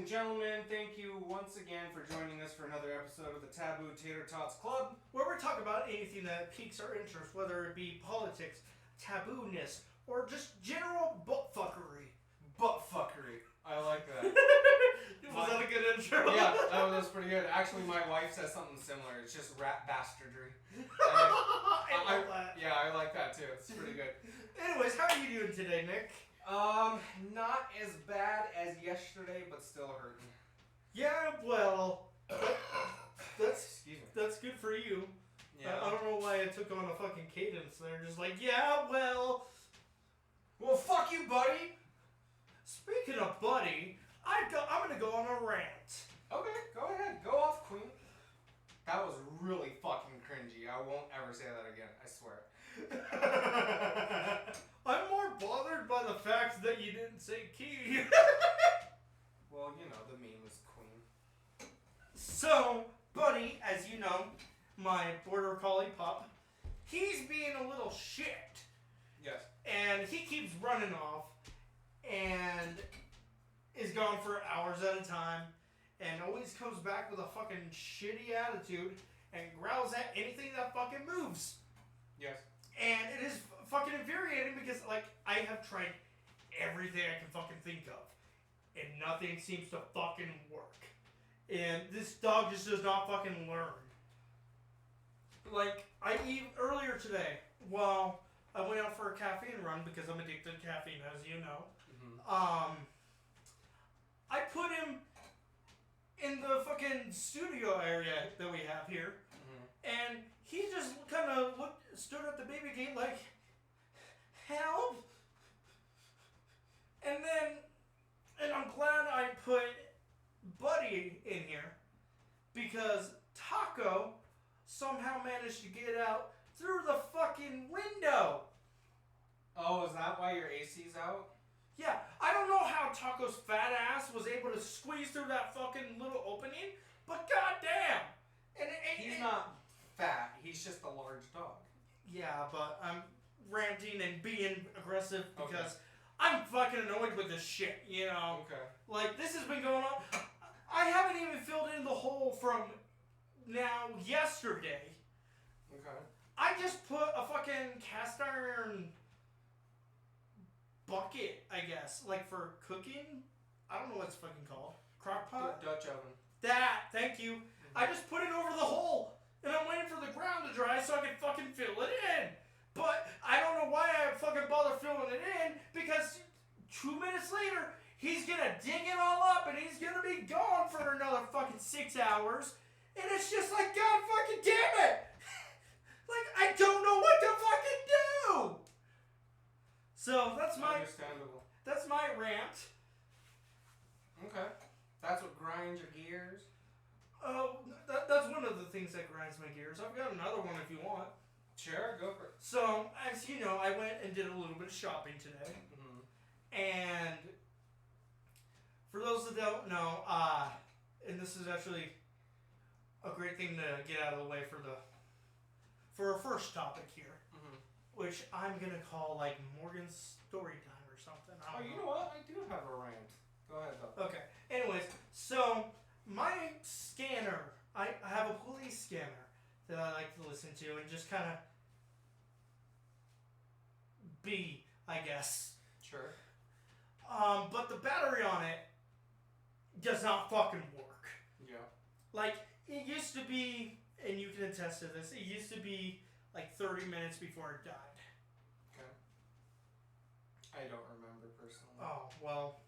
and gentlemen, thank you once again for joining us for another episode of the Taboo Tater Tots Club, where we talk about anything that piques our interest, whether it be politics, taboo-ness, or just general buttfuckery. Buttfuckery. I like that. Was that a good intro? Yeah, that was pretty good. Actually, my wife says something similar. It's just rat bastardry. I love that. Yeah, I like that too. It's pretty good. Anyways, how are you doing today, Nick? Not as bad as yesterday, but still hurting. Yeah, well, that's good for you. Yeah. I don't know why I took on a fucking cadence there. Just like, yeah, well, fuck you, buddy. Speaking of buddy, I'm gonna go on a rant. Okay, go ahead. Go off, Queen. That was really fucking cringy. I won't ever say that again. I swear. I'm more bothered by the fact that you didn't say key. Well, you know, the meme is Queen. So, Buddy, as you know, my border collie pup, he's being a little shit. Yes. And he keeps running off and is gone for hours at a time and always comes back with a fucking shitty attitude and growls at anything that fucking moves. Yes. And it is fucking infuriating because, like, I have tried everything I can fucking think of and nothing seems to fucking work. And this dog just does not fucking learn. Like, earlier today, well, I went out for a caffeine run because I'm addicted to caffeine, as you know. Mm-hmm. I put him in the fucking studio area that we have here, and he just kind of stood at the baby gate like, help! And I'm glad I put Buddy in here, because Taco somehow managed to get out through the fucking window. Oh, is that why your AC's out? Yeah, I don't know how Taco's fat ass was able to squeeze through that fucking little opening, but goddamn! He's not fat. He's just a large dog. Yeah, but I'm ranting and being aggressive because Okay. I'm fucking annoyed with this shit, you know? Okay. Like, this has been going on. I haven't even filled in the hole from now yesterday. Okay. I just put a fucking cast iron bucket, I guess, like for cooking. I don't know what it's fucking called. Crock pot? Dutch oven. That, thank you. I just put it over the hole, and I'm waiting for the ground to dry so I can fucking fill it in. But I don't know why I fucking bother filling it in, because 2 minutes later, he's gonna dig it all up, and he's gonna be gone for another fucking 6 hours. And it's just like, God fucking damn it! Like, I don't know what to fucking do! So, that's Understandable. That's my rant. Okay. That's what grinds your gears? Oh, that's one of the things that grinds my gears. I've got another one if you want. Sure, go for it. So, as you know, I went and did a little bit of shopping today. And for those that don't know, and this is actually a great thing to get out of the way for our first topic here, which I'm going to call like Morgan's story time or something. I don't know. You know what? I do have a rant. Go ahead, though. Okay. Anyways, so my scanner, I have a police scanner that I like to listen to and just kind of be, I guess. Sure. But the battery on it does not fucking work. Yeah. Like, it used to be, and you can attest to this, it used to be like 30 minutes before it died. Okay. I don't remember personally. Oh, well,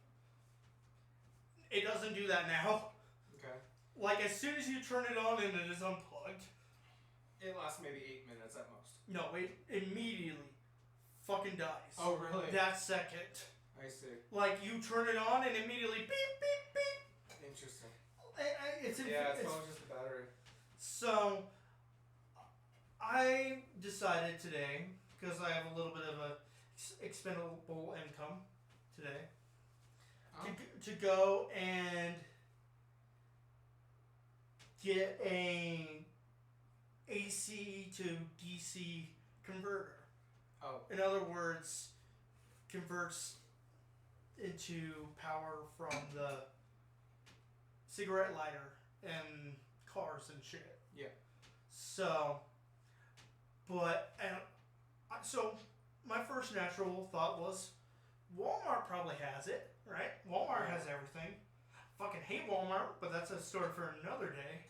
it doesn't do that now. Okay. Like, as soon as you turn it on and it is unplugged. It lasts maybe 8 minutes at most. No, it immediately fucking dies. Oh, really? That second. I see. Like, you turn it on and immediately beep, beep, beep. Interesting. It's probably just the battery. So, I decided today, because I have a little bit of a expendable income today, to go and get a AC to DC converter. Oh. In other words, converts into power from the cigarette lighter in cars and shit. Yeah. So, so my first natural thought was, Walmart probably has it, right? Walmart has everything. Fucking hate Walmart, but that's a story for another day.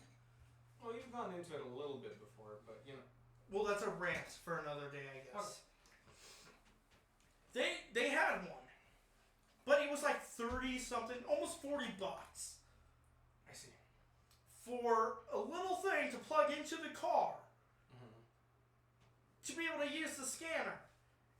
Well, you've gone into it a little bit before, but you know. Well, that's a rant for another day, I guess. Okay. They had one, but it was like 30 something, almost $40. I see. For a little thing to plug into the car. Mm-hmm. To be able to use the scanner.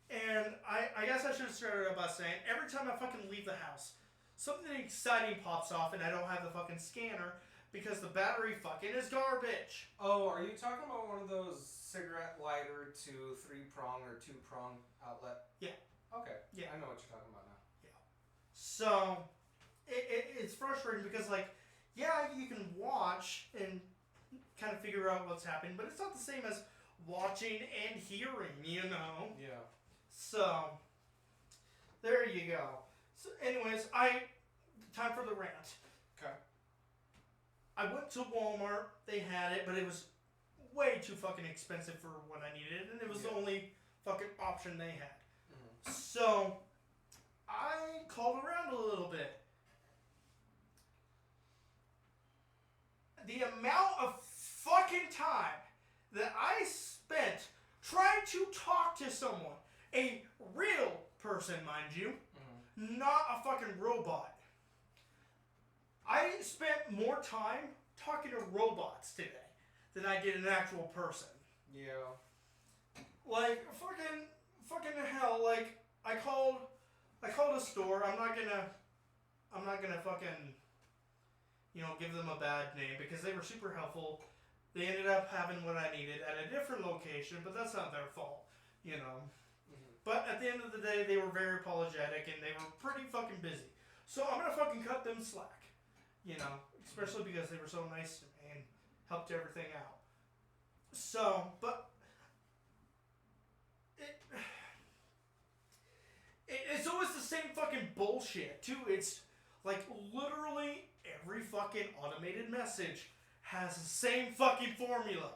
And I guess I should have started out by saying, every time I fucking leave the house, something exciting pops off and I don't have the fucking scanner because the battery fucking is garbage. Oh, are you talking about one of those cigarette lighter to 3-prong or 2-prong outlet? Yeah. Okay. Yeah. I know what you're talking about now. Yeah. So, it's frustrating because, like, yeah, you can watch and kind of figure out what's happening, but it's not the same as watching and hearing, you know? Yeah. So, there you go. So, anyways, time for the rant. Okay. I went to Walmart. They had it, but it was way too fucking expensive for what I needed, and it was the only fucking option they had. Mm-hmm. So, I called around a little bit. The amount of fucking time that I spent trying to talk to someone, a real person, mind you, not a fucking robot. I spent more time talking to robots today than I did an actual person. Yeah. Like, fucking hell, like, I called a store. I'm not gonna fucking, give them a bad name because they were super helpful. They ended up having what I needed at a different location, but that's not their fault, But at the end of the day, they were very apologetic and they were pretty fucking busy. So I'm gonna fucking cut them slack, especially because they were so nice to me and helped everything out. So, but it's always the same fucking bullshit too. It's like literally every fucking automated message has the same fucking formula.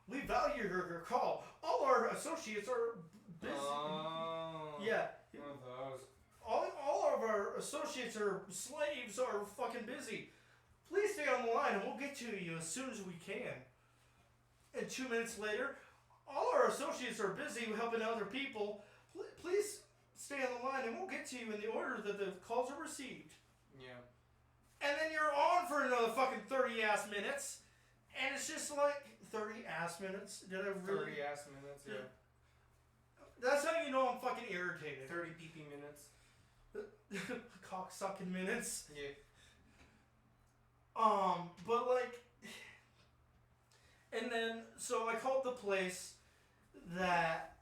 We value your call. All our associates are busy. Oh. Yeah. One of those. All of our associates are slaves are fucking busy. Please stay on the line and we'll get to you as soon as we can. And 2 minutes later, all our associates are busy helping other people. Please stay on the line and we'll get to you in the order that the calls are received. Yeah. And then you're on for another fucking 30 ass minutes. And it's just like 30 ass minutes. Did I really? 30 ass minutes, yeah. That's how you know I'm fucking irritated. 30 pee minutes. Cock sucking minutes. Yeah. But like, and then so I called the place that,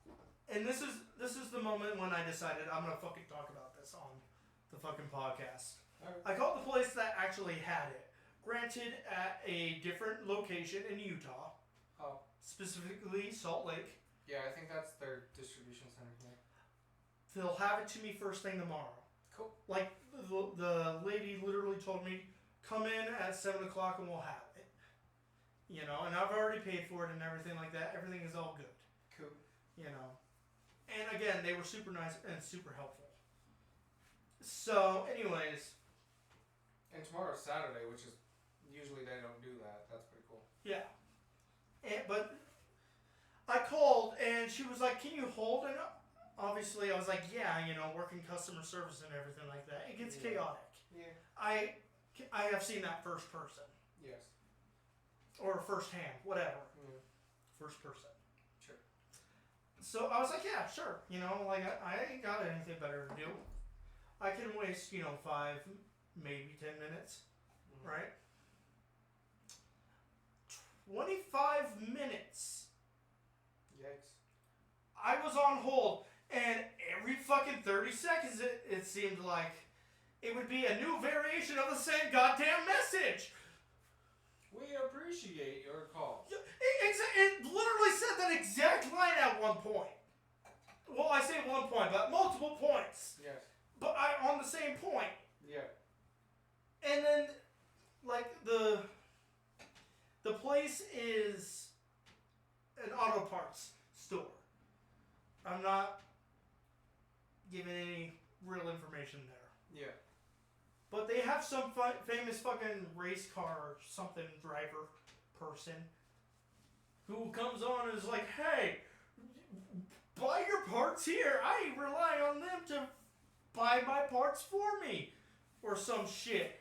and this is the moment when I decided I'm gonna fucking talk about this on the fucking podcast. Right. I called the place that actually had it. Granted, at a different location in Utah. Oh. Specifically Salt Lake. Yeah, I think that's their distribution center here. They'll have it to me first thing tomorrow. Cool. Like, the lady literally told me, come in at 7 o'clock and we'll have it. And I've already paid for it and everything like that. Everything is all good. Cool. And again, they were super nice and super helpful. So, anyways. And tomorrow's Saturday, which is, usually they don't do that. That's pretty cool. Yeah. But I called and she was like, can you hold? And obviously I was like, yeah, working customer service and everything like that. It gets chaotic. Yeah. I have seen that first person. Yes. Or first hand, whatever. Yeah. First person. Sure. So I was like, yeah, sure. I ain't got anything better to do. I can waste, 5, maybe 10 minutes. Mm-hmm. Right? 25 minutes. Yikes. I was on hold, and every fucking 30 seconds it seemed like it would be a new variation of the same goddamn message. We appreciate your call. It literally said that exact line at one point. Well, I say one point, but multiple points. Yes. But on the same point. Yeah. And then, place is an auto parts store. I'm not giving any real information there. Yeah. But they have some famous fucking race car or something driver person who comes on and is like, hey, buy your parts here. I rely on them to buy my parts for me. Or some shit.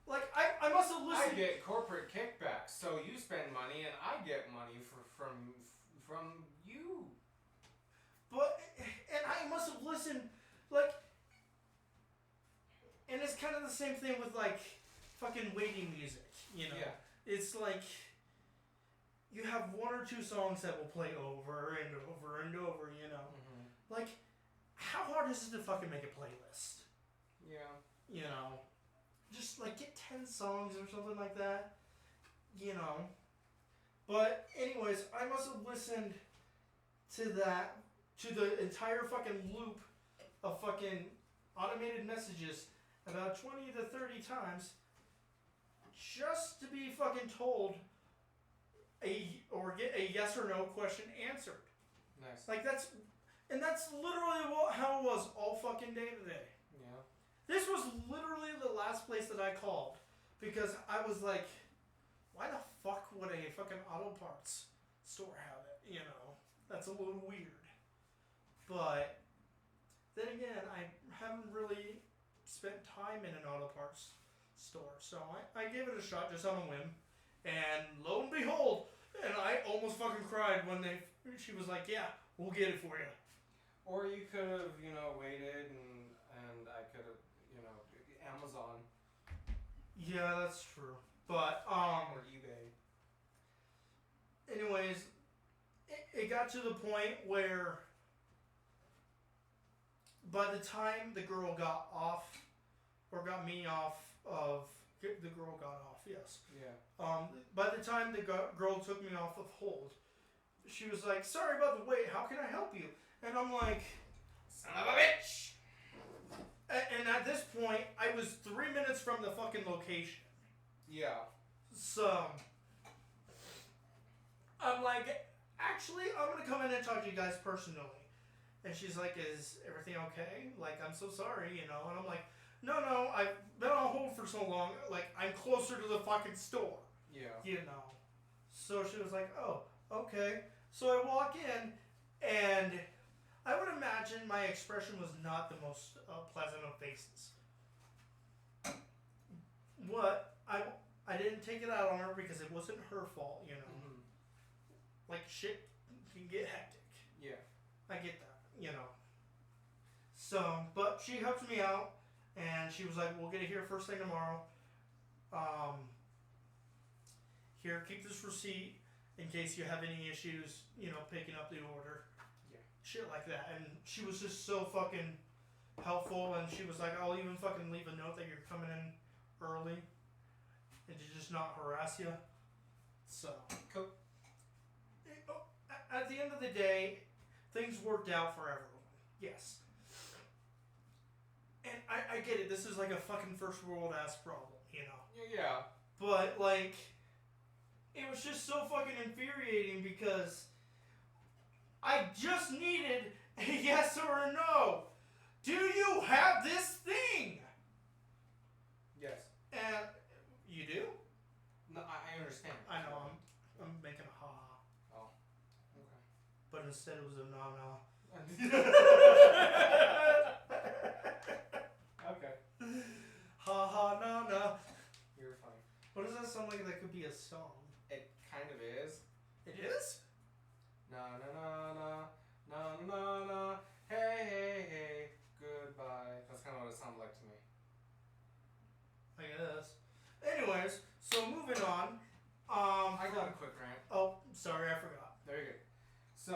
Like, I must have listened. I get corporate kickbacks, so you spend money and I get money from you. But, and I must have listened, like, and it's kind of the same thing with, like, fucking waiting music, you know? Yeah. It's like, you have one or two songs that will play over and over and over, you know? Mm-hmm. Like, how hard is it to fucking make a playlist? Yeah. You know? Just, like, get 10 songs or something like that, you know? But, anyways, I must have listened to that, to the entire fucking loop of fucking automated messages about 20 to 30 times just to be fucking told get a yes or no question answered. Nice. Like, that's literally how it was all fucking day today. Yeah. This was literally the last place that I called because I was like, why the fuck would a fucking auto parts store have it? You know, that's a little weird. But then again, I haven't really spent time in an auto parts store, so I gave it a shot just on a whim, and lo and behold, and I almost fucking cried when she was like, yeah, we'll get it for you. Or you could have, waited and I could have, Amazon. Yeah, that's true. But, or eBay. Anyways, it got to the point where by the time the girl got off, or got me off of, the girl got off, yes. Yeah. By the time the girl took me off of hold, she was like, sorry about the wait, how can I help you? And I'm like, son of a bitch! And at this point, I was 3 minutes from the fucking location. Yeah. So, I'm like, actually, I'm going to come in and talk to you guys personally. And she's like, is everything okay? Like, I'm so sorry, And I'm like, no, I've been on hold for so long. Like, I'm closer to the fucking store. Yeah. So she was like, oh, okay. So I walk in, and I would imagine my expression was not the most pleasant of faces. What? I didn't take it out on her because it wasn't her fault, Mm-hmm. Like, shit can get hectic. Yeah. I get that, So, but she helped me out, and she was like, we'll get it here first thing tomorrow. Here, keep this receipt in case you have any issues, picking up the order. Yeah. Shit like that. And she was just so fucking helpful, and she was like, I'll even fucking leave a note that you're coming in early and to just not harass you. So, cool. At the end of the day, things worked out for everyone. Yes. And I get it. This is like a fucking first world ass problem, Yeah. But, like, it was just so fucking infuriating because I just needed a yes or a no. Do you have this thing? Yes. And you do? No, I understand. I know. I'm making a ha. Oh. Okay. But instead it was a na. Okay. Ha ha na. You're funny. What does that sound like? That could be a song. It kind of is. It is? Na na na na na na na. Hey hey hey. Goodbye. That's kind of what it sounded like to me. I guess. Anyways, so moving on. I got a quick rant. Oh, sorry, I forgot. There you go. So,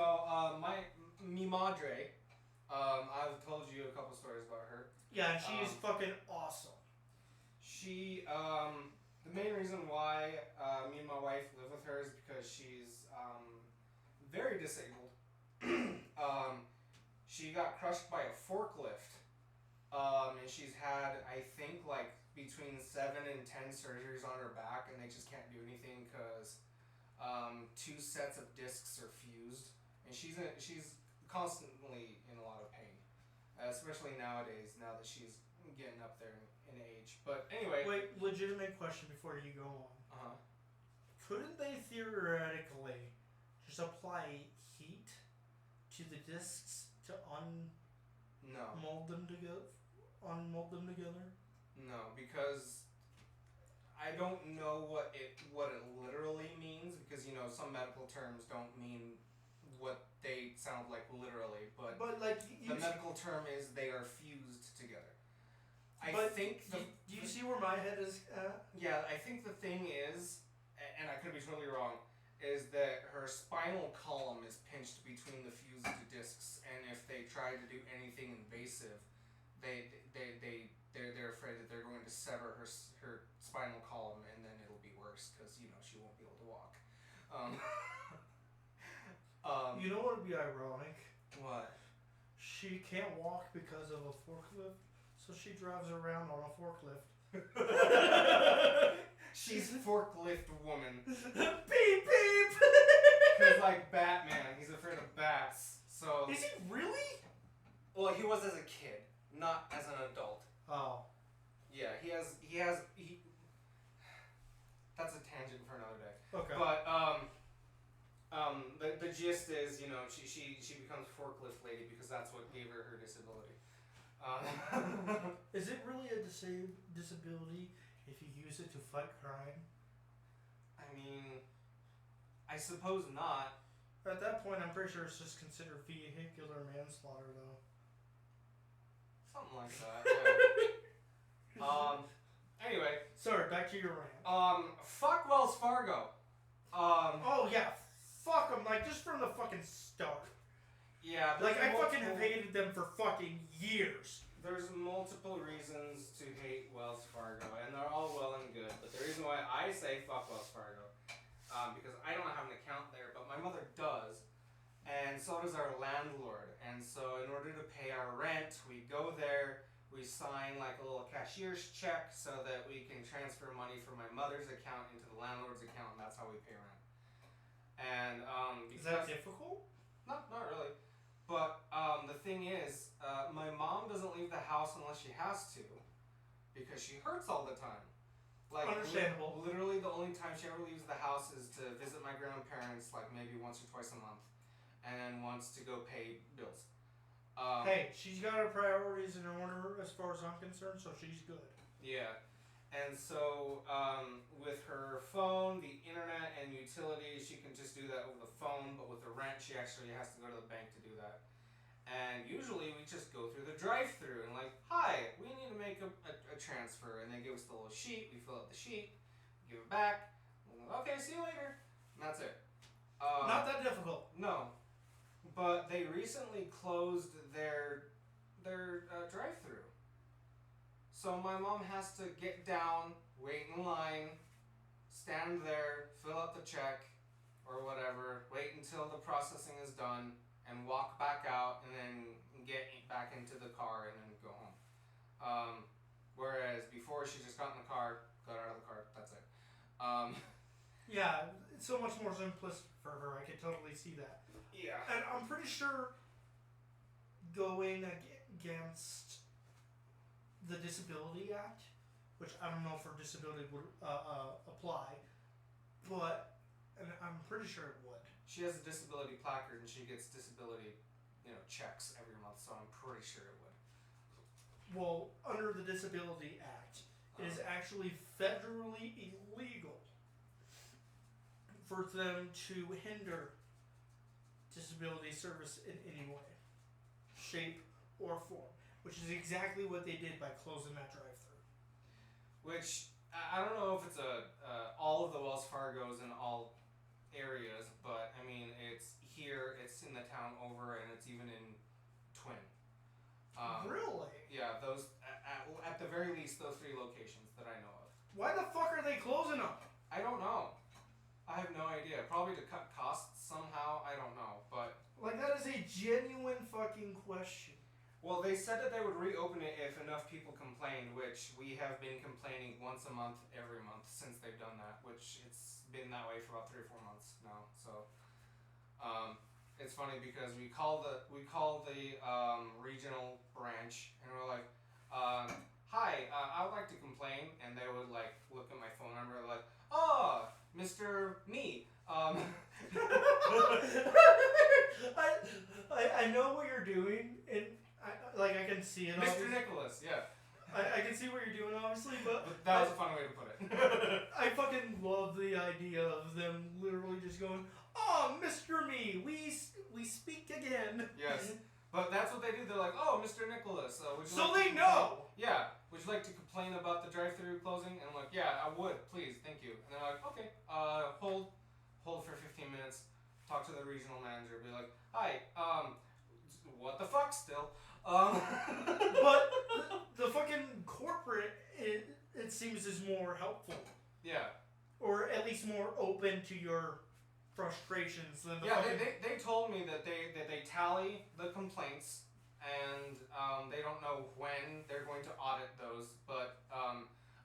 mi madre, I've told you a couple stories about her. Yeah, and she's fucking awesome. She, the main reason why me and my wife live with her is because she's very disabled. She got crushed by a forklift, and she's had, I think, like between 7 and 10 surgeries on her back, and they just can't do anything because 2 sets of discs are fused, and she's constantly in a lot of pain, especially nowadays. Now that she's getting up there in age. But anyway. Wait, legitimate question before you go on. Couldn't they theoretically just apply heat to the discs to unmold them together? No, because I don't know what it literally means, because some medical terms don't mean what they sound like literally, but like the medical term is they are fused together. Do you see where my head is at? Yeah, I think the thing is, and I could be totally wrong, is that her spinal column is pinched between the fused discs, and if they try to do anything invasive, they're afraid that they're going to sever her spinal column, and then it'll be worse because she won't be able to walk. You know what would be ironic? What? She can't walk because of a forklift, so she drives around on a forklift. She's forklift woman. Beep beep. Because like Batman, he's afraid of bats. So is he really? Well, he was as a kid, not as an adult. Oh. Yeah, he has. That's a tangent for another day. Okay. But the gist is, she becomes forklift lady because that's what gave her disability. Is it really a disability if you use it to fight crime? I mean, I suppose not. At that point, I'm pretty sure it's just considered vehicular manslaughter, though. Something like that. Yeah. Anyway. Sorry, back to your rant. Fuck Wells Fargo. Oh yeah, fuck them. Like just from the fucking start. Yeah. Like I fucking have hated them for fucking years. There's multiple reasons to hate Wells Fargo, and they're all well and good. But the reason why I say fuck Wells Fargo, because I don't have an account there, but my mother does, and so does our landlord. And so in order to pay our rent, we go there, we sign like a little cashier's check so that we can transfer money from my mother's account into the landlord's account, and that's how we pay rent. And is that difficult? Not really. But the thing is, my mom doesn't leave the house unless she has to, because she hurts all the time. Like understandable. Literally, the only time she ever leaves the house is to visit my grandparents, like maybe once or twice a month, and then once to go pay bills. Hey, she's got her priorities in order as far as I'm concerned, so she's good. Yeah. And so, with her phone, the internet, and utilities, she can just do that over the phone, but with the rent, she actually has to go to the bank to do that. And usually, we just go through the drive-thru and like, hi, we need to make a transfer, and they give us the little sheet, we fill out the sheet, give it back, okay, see you later, and that's it. Not that difficult. No. But they recently closed their drive-thru. So my mom has to get down, wait in line, stand there, fill out the check, or whatever, wait until the processing is done, and walk back out, and then get back into the car, and then go home. Whereas before, she just got in the car, got out of the car, that's it. Yeah, it's so much more simplistic for her, I can totally see that. Yeah. And I'm pretty sure going against the Disability Act, which I don't know if her disability would apply, but and I'm pretty sure it would. She has a disability placard and she gets disability, checks every month, so I'm pretty sure it would. Well, under the Disability Act, it is actually federally illegal for them to hinder disability service in any way, shape, or form, which is exactly what they did by closing that drive-thru. Which, I don't know if it's all of the Wells Fargos in all areas, but I mean, it's here, it's in the town over, and it's even in Twin. Really? Yeah, those, at the very least, those 3 locations that I know of. Why the fuck are they closing them? I don't know. I have no idea. Probably to cut costs somehow. I don't know, but like that is a genuine fucking question. Well, they said that they would reopen it if enough people complained, which we have been complaining once a month, every month since they've done that, which it's been that way for about 3 or 4 months now. So, it's funny because we call the regional branch and we're like, hi, I would like to complain, and they would like look at my phone number like, oh, Mr. Me. I know what you're doing, and I can see it. Mr. Nicholas, yeah. I can see what you're doing, obviously, but that was a fun way to put it. I fucking love the idea of them literally just going, "Oh, Mr. Me, we speak again." Yes, but that's what they do. They're like, "Oh, Mr. Nicholas, would you so like they to know. Yeah, would you like to complain about the drive-thru closing?" And I'm like, "Yeah, I would, please, thank you." And they're like, "Okay, hold for 15 minutes. Talk to the regional manager. Be like, hi, what the fuck still?" But the fucking corporate, it seems, is more helpful. Yeah. Or at least more open to your frustrations than the they told me that they tally the complaints and they don't know when they're going to audit those, but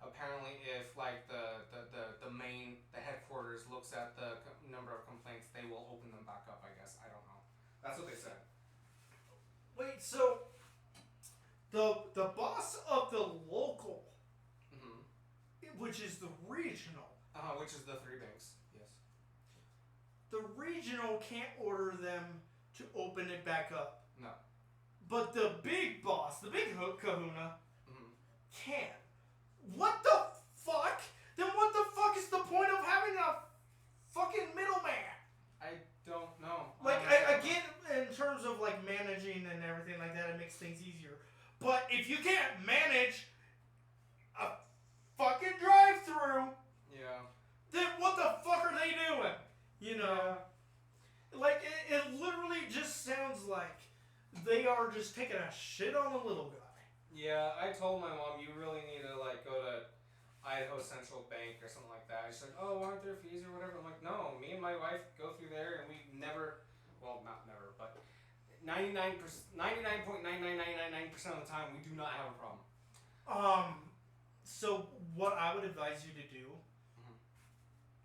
apparently if like the headquarters looks at the number of complaints, they will open them back up, I guess. I don't know. That's what they said. Wait, so the boss of the local, which is the regional, which is the 3 banks, yes. The regional can't order them to open it back up. No. But the big boss, the big kahuna, can. What the fuck? Then what the fuck is the point of having a fucking middleman? I don't know. Like, I get in terms of like managing and everything like that, it makes things easier. But if you can't manage a fucking drive-through, yeah, then what the fuck are they doing? You know? Yeah. Like, it literally just sounds like they are just taking a shit on the little guy. Yeah, I told my mom, you really need to like go to Idaho Central Bank or something like that. She's like, oh, aren't there fees or whatever? I'm like, no, me and my wife go through there and we never, well, not never, but 99.99999% of the time we do not have a problem. So what I would advise you to do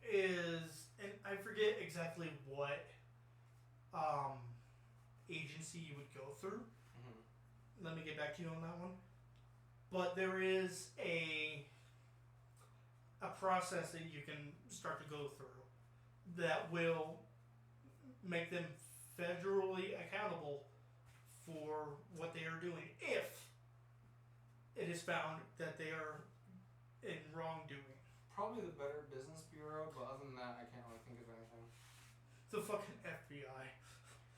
is, and I forget exactly what agency you would go through. Let me get back to you on that one. But there is a process that you can start to go through that will make them federally accountable for what they are doing if it is found that they are in wrongdoing. Probably the Better Business Bureau, but other than that, I can't really think of anything. The fucking FBI.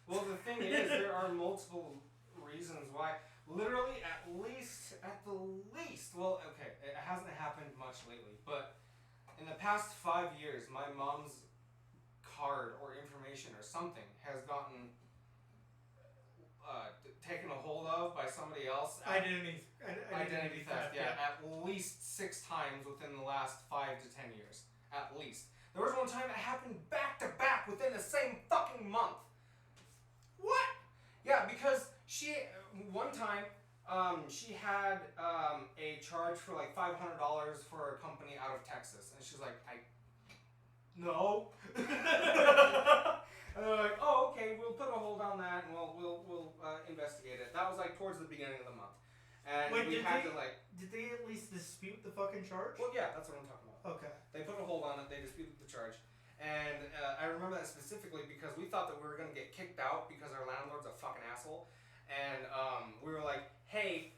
Well, the thing is, there are multiple reasons why. Literally, at the least, well, okay, it hasn't happened much lately, but in the past 5 years, my mom's card or information or something has gotten taken a hold of by somebody else. Identity theft, yeah, at least 6 times within the last 5 to 10 years. At least. There was one time it happened back to back within the same fucking month. What? Yeah, because one time, she had a charge for like $500 for a company out of Texas, and she's like, no. And they're like, oh, okay, we'll put a hold on that, and we'll investigate it. That was like towards the beginning of the month, and wait, we had to Did they at least dispute the fucking charge? Well, yeah, that's what I'm talking about. Okay. They put a hold on it. They disputed the charge. And I remember that specifically because we thought that we were going to get kicked out because our landlord's a fucking asshole. And we were like, hey,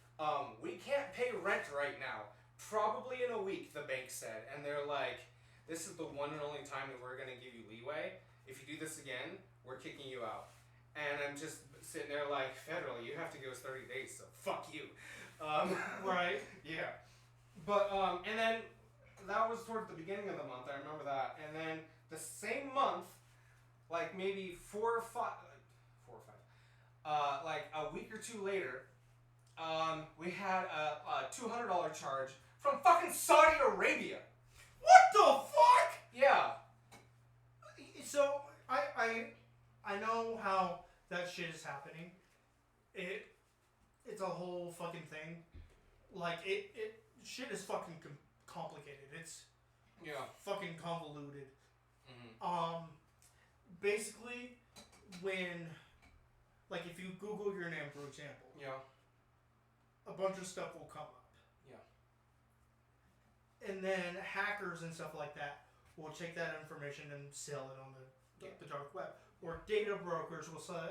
we can't pay rent right now. Probably in a week, the bank said. And they're like, this is the one and only time that we're going to give you leeway. If you do this again, we're kicking you out. And I'm just sitting there like, federally, you have to give us 30 days, so fuck you. Right. Yeah. But, and then that was towards the beginning of the month, I remember that. And then the same month, like maybe 4 or 5, like a week or 2 later, we had a $200 charge from fucking Saudi Arabia. What the fuck? Yeah. So I know how that shit is happening. it's a whole fucking thing. Like, shit is fucking complicated. It's fucking convoluted. Mm-hmm. Basically, when, like, if you Google your name, for example, a bunch of stuff will come up. And then hackers and stuff like that will take that information and sell it on the dark web. Or data brokers will sell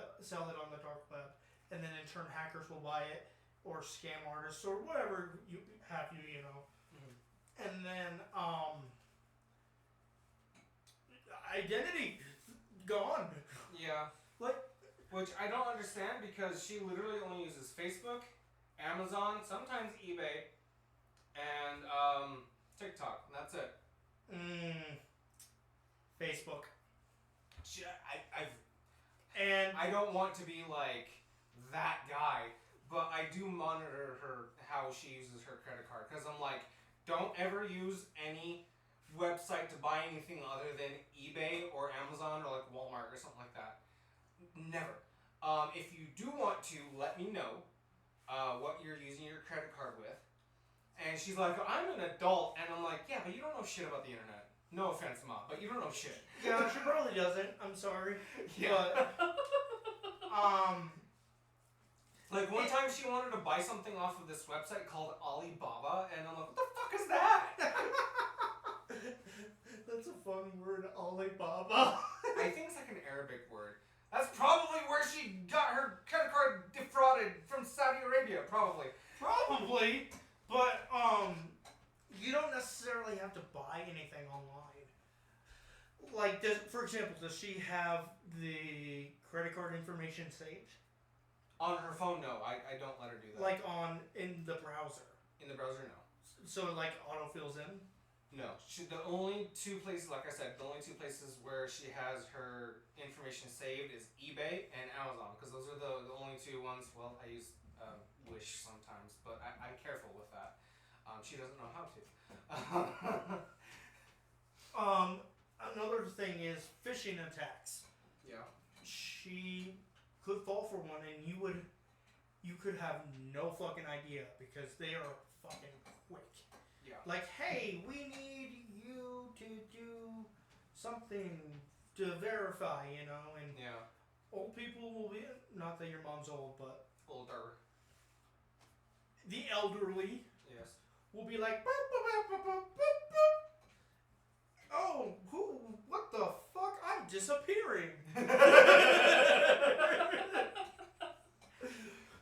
it on the dark web. And then in turn hackers will buy it. Or scam artists or whatever you have, you know. Mm-hmm. And then identity gone. Yeah. Like, which I don't understand because she literally only uses Facebook, Amazon, sometimes eBay, and TikTok. And that's it. Facebook. I don't want to be like that guy, but I do monitor her how she uses her credit card because I'm like, don't ever use any website to buy anything other than eBay or Amazon or like Walmart or something like that. Never. If you do want to, let me know what you're using your credit card with. And she's like, I'm an adult. And I'm like, yeah, but you don't know shit about the internet. No offense, Mom, but you don't know shit. Yeah, she probably doesn't. I'm sorry. Yeah. But, like one time she wanted to buy something off of this website called Alibaba. And I'm like, what the fuck is that? That's a fun word, Alibaba. I think it's like an Arabic word. That's probably where she got her credit card defrauded from Saudi Arabia, probably. Probably, but you don't necessarily have to buy anything online. Like, for example, does she have the credit card information saved? On her phone, no. I don't let her do that. Like in the browser? In the browser, no. So it like autofills in? No. The only two places, like I said, the only two places where she has her information saved is eBay and Amazon, because those are the only two ones. Well, I use Wish sometimes, but I'm careful with that. She doesn't know how to. Another thing is phishing attacks. Yeah. She could fall for one, and you could have no fucking idea because they are fucking quick. Yeah. Like, hey, we need you to do something to verify, you know, and old people will be, not that your mom's old, but older. The elderly, yes, will be like, boop, boop, boop, boop, boop, boop. Oh, what the fuck? I'm disappearing.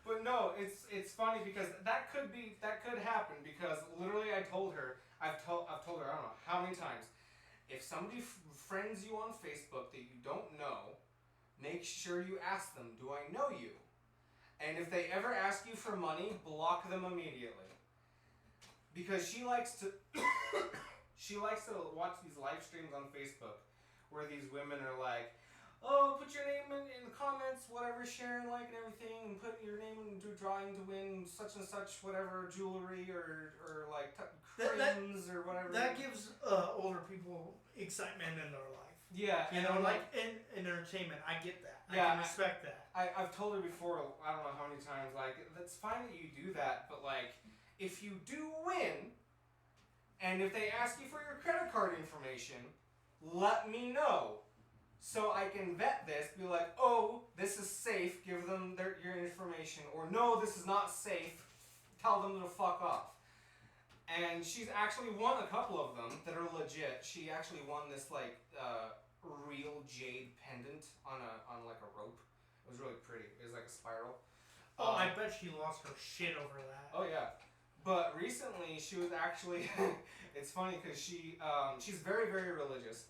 But no, it's funny because that could happen because literally I've told her I don't know how many times, if somebody friends you on Facebook that you don't know, make sure you ask them, do I know you? And if they ever ask you for money, block them immediately. Because she likes to watch these live streams on Facebook where these women are like, oh, put your name in the comments, whatever, share and like and everything, and put your name into a drawing to win such and such, whatever, jewelry or like creams or whatever. That gives older people excitement in their life. Yeah. You know, like in entertainment. I get that. Yeah, I can respect that. I've told her before, I don't know how many times, like, that's fine that you do that, but like, if you do win, and if they ask you for your credit card information, let me know. So I can vet this, be like, oh, this is safe, give them your information, or no, this is not safe, tell them to fuck off. And she's actually won a couple of them that are legit. She actually won this like real jade pendant on like a rope. It was really pretty. It was like a spiral. Oh, I bet she lost her shit over that. Oh yeah. But recently she was actually, it's funny because she's very, very religious.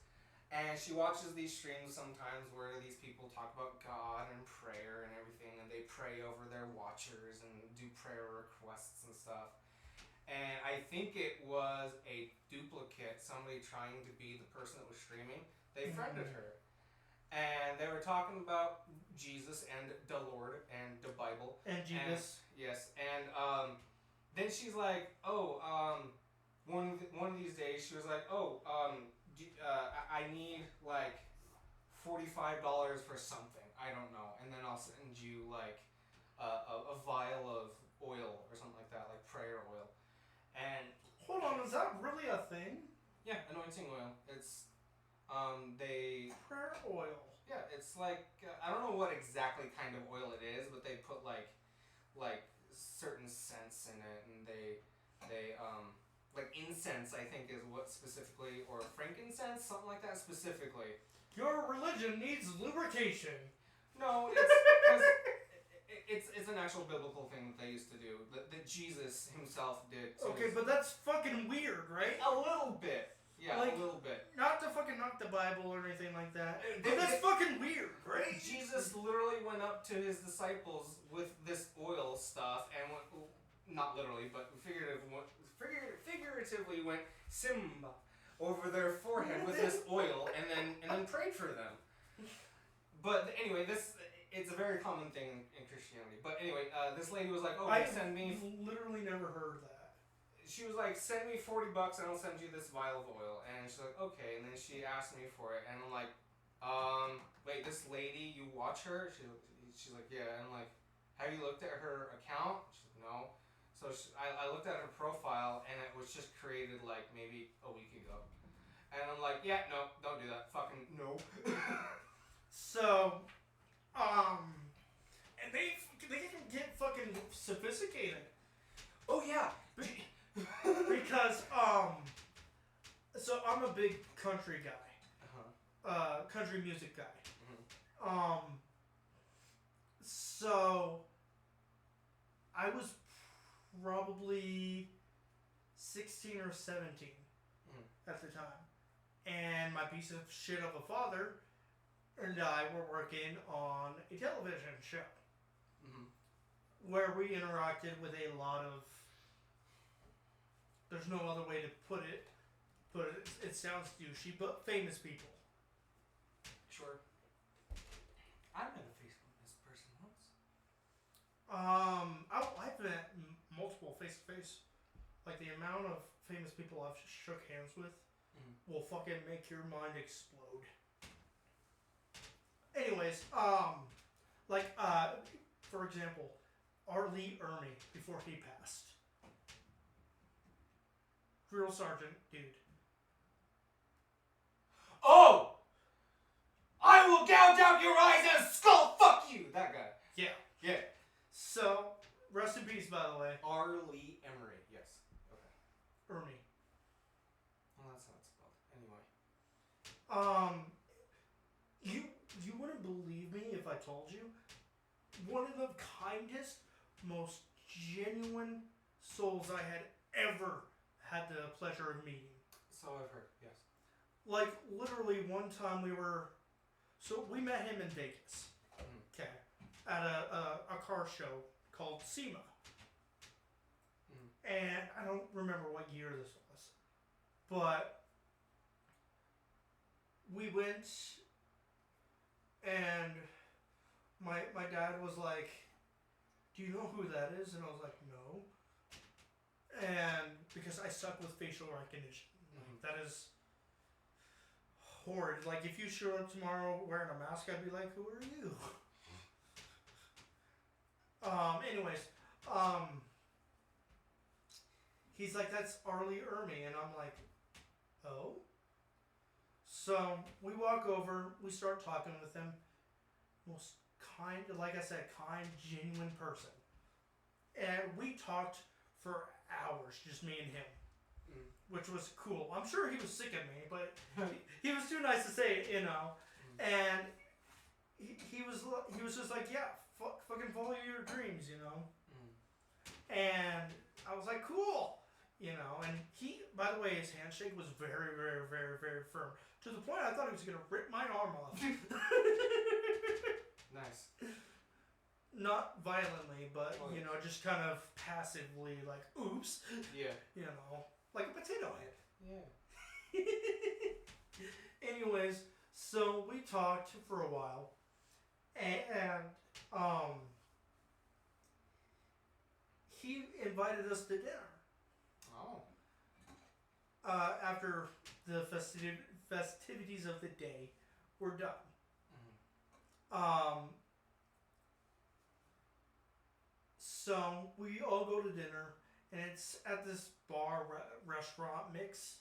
And she watches these streams sometimes where these people talk about God and prayer and everything, and they pray over their watchers and do prayer requests and stuff. And I think it was a duplicate, somebody trying to be the person that was streaming. They friended her. And they were talking about Jesus and the Lord and the Bible. And Jesus. Yes. And then she's like, oh, one of these days she was like, oh, I need like $45 for something. I don't know. And then I'll send you like a vial of oil or something like that, like prayer oil. And hold on, is that really a thing? yeah, anointing oil. It's they prayer oil. Yeah, it's like I don't know what exactly kind of oil it is, but they put like certain scents in it, and they like incense, I think, is what specifically, or frankincense, something like that specifically. Your religion needs lubrication. No, it's because it's an actual biblical thing that they used to do, that Jesus himself did. Okay, but that's fucking weird, right? A little bit. Yeah, like, a little bit. Not to fucking knock the Bible or anything like that, but that's fucking weird, right? Jesus literally went up to his disciples with this oil stuff and went, not literally, but figuratively went Simba over their forehead with this oil, and then prayed for them. But anyway, it's a very common thing in Christianity. But anyway, this lady was like, "Oh, send me." Literally never heard of that. She was like, "Send me $40 and I'll send you this vial of oil." And she's like, "Okay." And then she asked me for it, and I'm like, "Wait, this lady, you watch her?" She's like, "Yeah." And I'm like, "Have you looked at her account?" She's like, "No." So I looked at her profile, and it was just created like maybe a week ago. And I'm like, "Yeah, no, don't do that. Fucking no." So, and they can get fucking sophisticated. Oh yeah. Because so I'm a big country guy, country music guy. Mm-hmm. So I was probably 16 or 17 at the time, and my piece of shit of a father and I were working on a television show where we interacted with a lot of, there's no other way to put it, but it sounds douchey, but famous people. Sure. I met a famous person once. I've met multiple face-to-face. Like, the amount of famous people I've shook hands with will fucking make your mind explode. Anyways, for example, R. Lee Ermey, before he passed. Drill sergeant, dude. Oh! I will gouge out your eyes and skull fuck you! That guy. Yeah. Yeah. So, rest in peace, by the way. R. Lee Emery, yes. Okay. Ermey. Well, that's how it's spelled. Anyway. You wouldn't believe me if I told you, one of the kindest, most genuine souls I had ever had the pleasure of meeting. So I've heard, yes. Like, literally one time we met him in Vegas. Okay. At a car show called SEMA. And I don't remember what year this was. But we went, and my dad was like, "Do you know who that is?" And I was like, "No." And because I suck with facial recognition. That is horrid. Like, if you showed up tomorrow wearing a mask, I'd be like, "Who are you?" Anyways, he's like, "That's R. Lee Ermey," and I'm like, "Oh?" So we walk over, we start talking with him. Most kind, like I said, kind, genuine person. And we talked for hours, just me and him, which was cool. I'm sure he was sick of me, but he was too nice to say it, you know. And he was just like, "Yeah, fucking follow your dreams, you know." And I was like, "Cool." You know, and he, by the way, his handshake was very, very, very, very firm. To the point I thought he was going to rip my arm off. Nice. Not violently, but, you know, just kind of passively, like, oops. Yeah. You know, like a potato head. Yeah. Anyways, so we talked for a while. And he invited us to dinner. Oh. After the festivities of the day were done. So we all go to dinner, and it's at this bar restaurant mix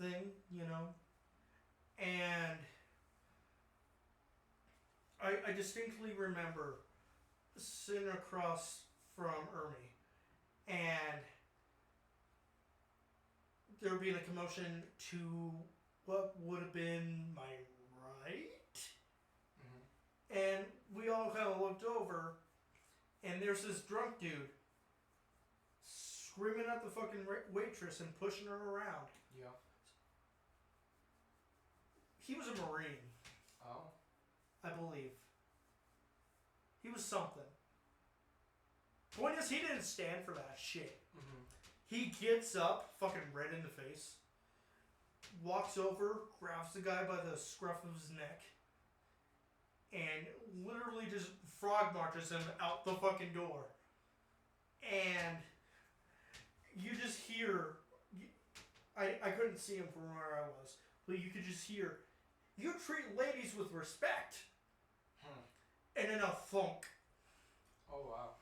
thing, you know. And I distinctly remember sitting across from Ernie, and there being a commotion to what would have been my right. And we all kind of looked over, and there's this drunk dude screaming at the fucking waitress and pushing her around. Yeah. He was a Marine. Oh. I believe. He was something. Point is, he didn't stand for that shit. He gets up, fucking red in the face, walks over, grabs the guy by the scruff of his neck, and literally just frog marches him out the fucking door. And you just hear, I couldn't see him from where I was, but you could just hear, "You treat ladies with respect." And then a thunk. Oh, wow.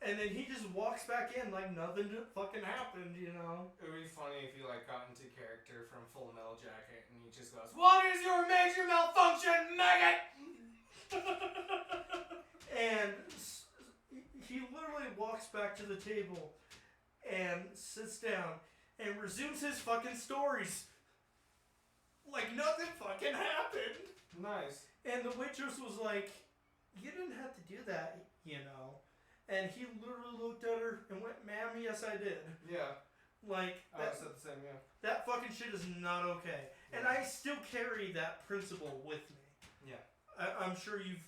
And then he just walks back in like nothing fucking happened, you know? It would be funny if you, like, got into character from Full Metal Jacket and he just goes, "What is your major malfunction, maggot?" And he literally walks back to the table and sits down and resumes his fucking stories. Like nothing fucking happened. Nice. And the waitress was like, "You didn't have to do that, you know." And he literally looked at her and went, "Ma'am, yes I did." Yeah. Like, I said the same, yeah. that fucking shit is not okay. Yeah. And I still carry that principle with me. Yeah. I'm sure you've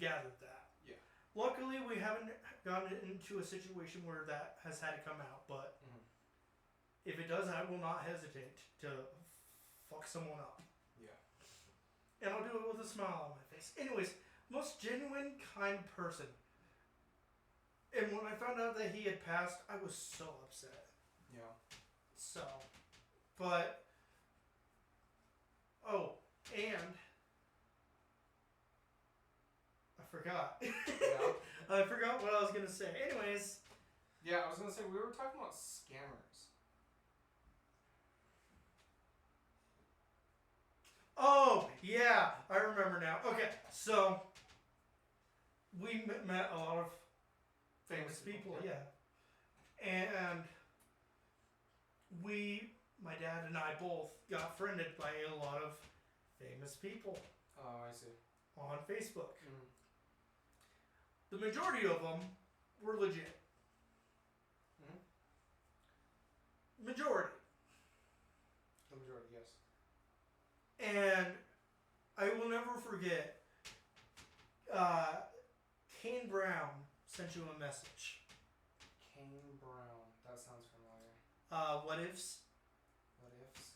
gathered that. Yeah. Luckily, we haven't gotten into a situation where that has had to come out, but if it does, I will not hesitate to fuck someone up. Yeah. And I'll do it with a smile on my face. Anyways, most genuine, kind person. And when I found out that he had passed, I was so upset. Yeah. So, but, oh, and I forgot. Yeah. I forgot what I was going to say. Anyways. Yeah, I was going to say, we were talking about scammers. Oh, yeah, I remember now. Okay, so we met a lot of famous people, yeah. And my dad and I both got friended by a lot of famous people. Oh, I see. On Facebook. The majority of them were legit. Majority. The majority, yes. And I will never forget, Kane Brown sent you a message. Kane Brown. That sounds familiar. What ifs? What ifs?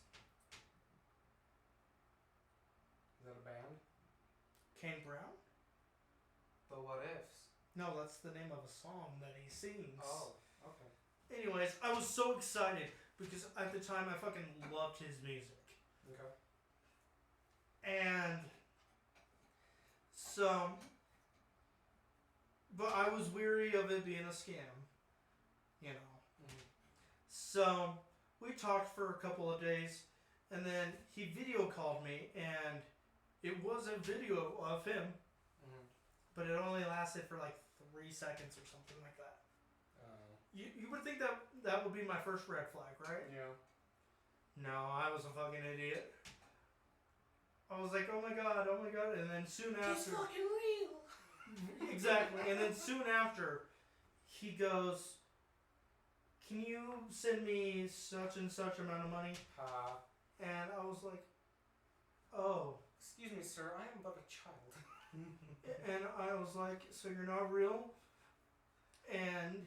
Is that a band? Kane Brown? The What Ifs. No, that's the name of a song that he sings. Oh, okay. Anyways, I was so excited because at the time I fucking loved his music. Okay. And so, but I was weary of it being a scam, you know. So we talked for a couple of days, and then he video called me, and it was a video of him, but it only lasted for like 3 seconds or something like that. You would think that that would be my first red flag, right? Yeah. No, I was a fucking idiot. I was like, oh my god, and then soon after... He's fucking real! Exactly, and then soon after, he goes, "Can you send me such and such amount of money?" And I was like, oh. Excuse me, sir, I am but a child. And I was like, so you're not real? And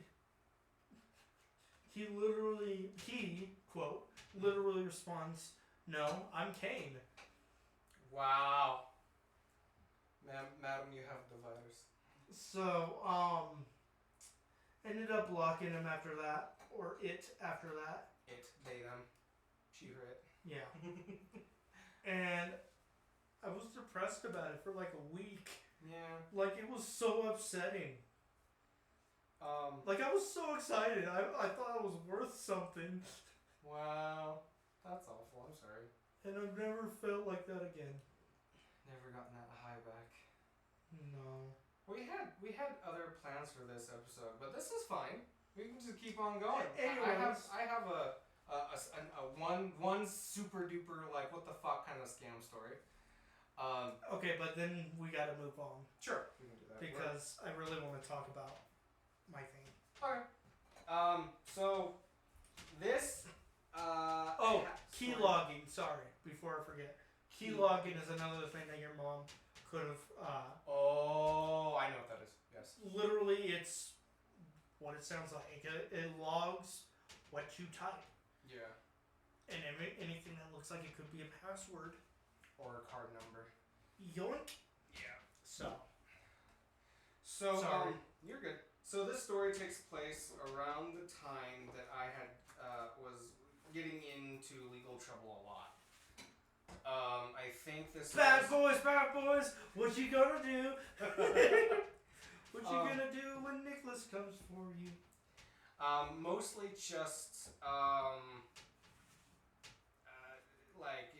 he quote, literally responds, "No, I'm Kane." Wow. Madam, you have the virus. So, ended up blocking him after that, or it after that. It, they, them. She, her, it. Yeah. And I was depressed about it for like a week. Yeah. Like, it was so upsetting. Like, I was so excited. I thought it was worth something. Wow. That's awful. I'm sorry. And I've never felt like that again. Never gotten that high back. No. We had other plans for this episode, but this is fine. We can just keep on going. Anyways. I have a one super duper like what the fuck kind of scam story. Okay, but then we gotta move on. Sure, we can do that. Because I really want to talk about my thing. Okay. So this. Key logging. Sorry, before I forget. Key logging is another thing that your mom could have. Oh, I know what that is. Yes. Literally, it's what it sounds like. It logs what you type. Yeah. And anything that looks like it could be a password. Or a card number. Yoink. Yeah. So, sorry. You're good. So this story takes place around the time that I had was getting into legal trouble a lot. I think this bad boys, what you gonna do? What you gonna do when Nicholas comes for you? Mostly just like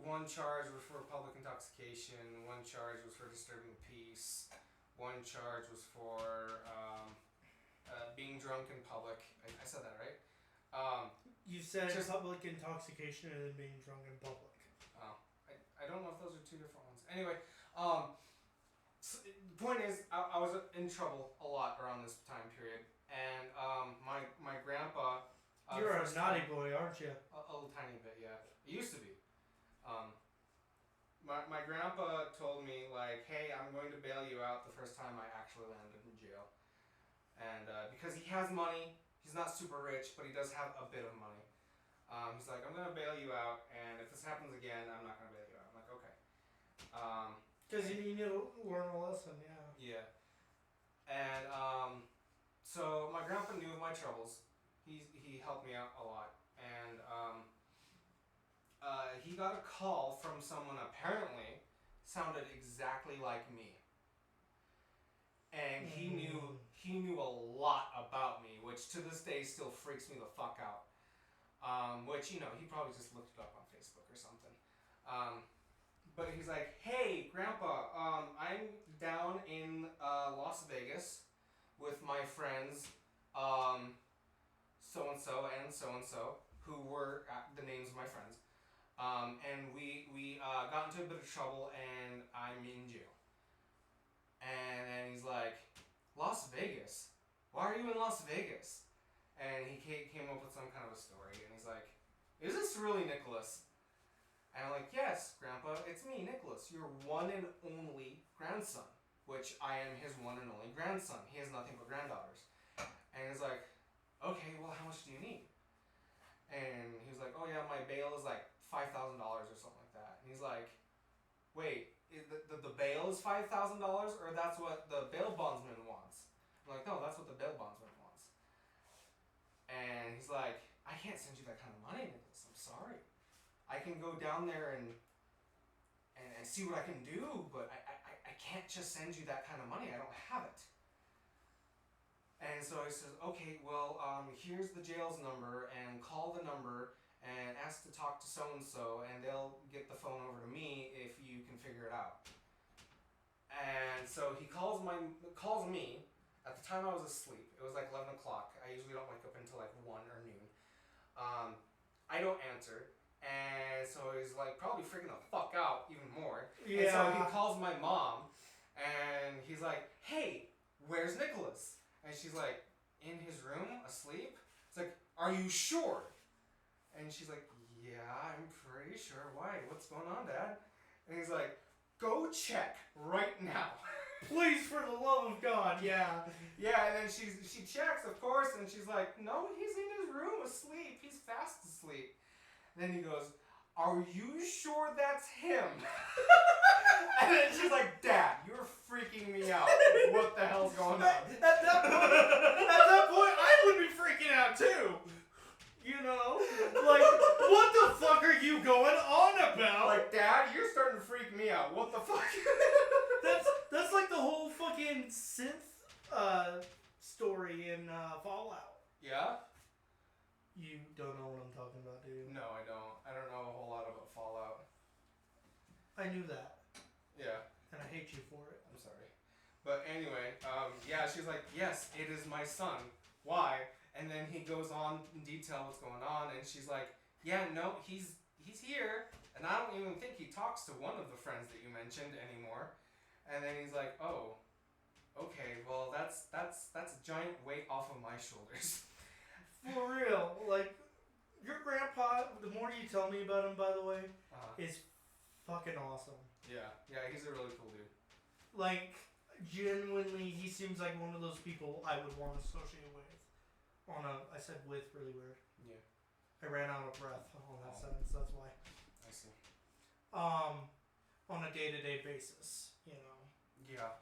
one charge was for public intoxication, one charge was for disturbing the peace, one charge was for being drunk in public. I said that right? You said just public intoxication and then being drunk in public. Oh, I don't know if those are two different ones. Anyway, so the point is, I was in trouble a lot around this time period, and my grandpa. You're a naughty boy, aren't you? A little tiny bit, yeah. It used to be. My grandpa told me, like, hey, I'm going to bail you out the first time I actually landed in jail. And because he has money, he's not super rich, but he does have a bit of money. He's like, I'm going to bail you out, and if this happens again, I'm not going to bail you out. I'm like, okay. Because you need to learn a lesson, yeah. Yeah. And so my grandpa knew of my troubles. He helped me out a lot. And he got a call from someone apparently sounded exactly like me. And he knew a lot about me, which to this day still freaks me the fuck out. Which, you know, he probably just looked it up on Facebook or something. But he's like, hey, Grandpa, I'm down in Las Vegas with my friends, so-and-so and so-and-so, who were the names of my friends. And we got into a bit of trouble, and I'm in jail. And then he's like, Las Vegas? Why are you in Las Vegas? And he came up with some kind of a story, and he's like, is this really Nicholas? And I'm like, yes, Grandpa, it's me, Nicholas, your one and only grandson, which I am his one and only grandson. He has nothing but granddaughters. And he's like, okay, well, how much do you need? And he was like, oh yeah, my bail is like $5,000 or something like that. And he's like, wait, the bail is $5,000, or that's what the bail bondsman wants? I'm like, no, that's what the bail bondsman wants. And he's like, I can't send you that kind of money, Nicholas. I'm sorry. I can go down there and see what I can do, but I can't just send you that kind of money. I don't have it. And so he says, okay, well, here's the jail's number, and call the number and ask to talk to so-and-so, and they'll get the phone over to me if you can figure it out. And so he calls me. At the time I was asleep. It was like 11 o'clock. I usually don't wake up until like 1 or noon. I don't answer. And so he's like probably freaking the fuck out even more. Yeah. And so he calls my mom, and he's like, hey, where's Nicholas? And she's like, in his room, asleep? It's like, are you sure? And she's like, yeah, I'm pretty sure. Why? What's going on, Dad? And he's like, go check right now. Please, for the love of God, yeah. Yeah, and then she checks, of course, and she's like, no, he's in his room asleep. He's fast asleep. And then he goes, are you sure that's him? And then she's like, Dad, you're freaking me out. What the hell's going on? At that point, I would be freaking out too. You know? Like, what the fuck are you going on about? Like, Dad, you're starting to freak me out. What the fuck? That's like the whole fucking synth story in Fallout. Yeah? You don't know what I'm talking about, do you? No, I don't. I don't know a whole lot about Fallout. I knew that. Yeah. And I hate you for it. I'm sorry. But anyway, yeah, she's like, yes, it is my son. Why? And then he goes on in detail what's going on, and she's like, yeah, no, he's here, and I don't even think he talks to one of the friends that you mentioned anymore. And then he's like, oh, okay, well, that's a giant weight off of my shoulders. For real. Like, your grandpa, the more you tell me about him, by the way, is fucking awesome. Yeah, he's a really cool dude. Like, genuinely, he seems like one of those people I would want to associate with. I said with really weird. Yeah. I ran out of breath on that sentence, that's why. I see. On a day-to-day basis, you know. Yeah.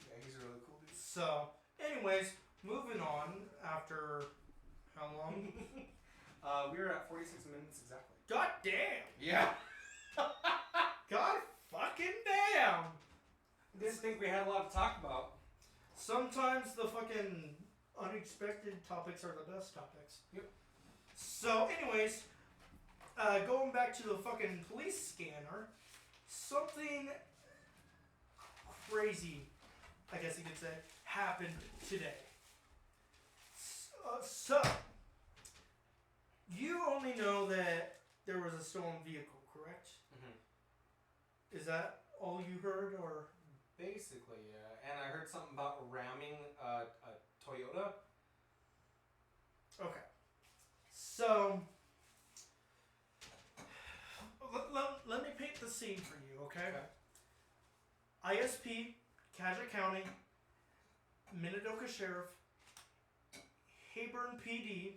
Yeah, he's a really cool dude. So, anyways, moving on after how long? We were at 46 minutes exactly. God damn! Yeah. God fucking damn! Didn't think we had a lot to talk about. Sometimes the fucking unexpected topics are the best topics. Yep. So, anyways, going back to the fucking police scanner, something crazy, I guess you could say, happened today. So, you only know that there was a stolen vehicle, correct? Mm-hmm. Is that all you heard, or? Basically, yeah. And I heard something about ramming a Toyota. Okay. So, let me paint the scene for you, okay? ISP, Cadgett County, Minidoka Sheriff, Hayburn PD,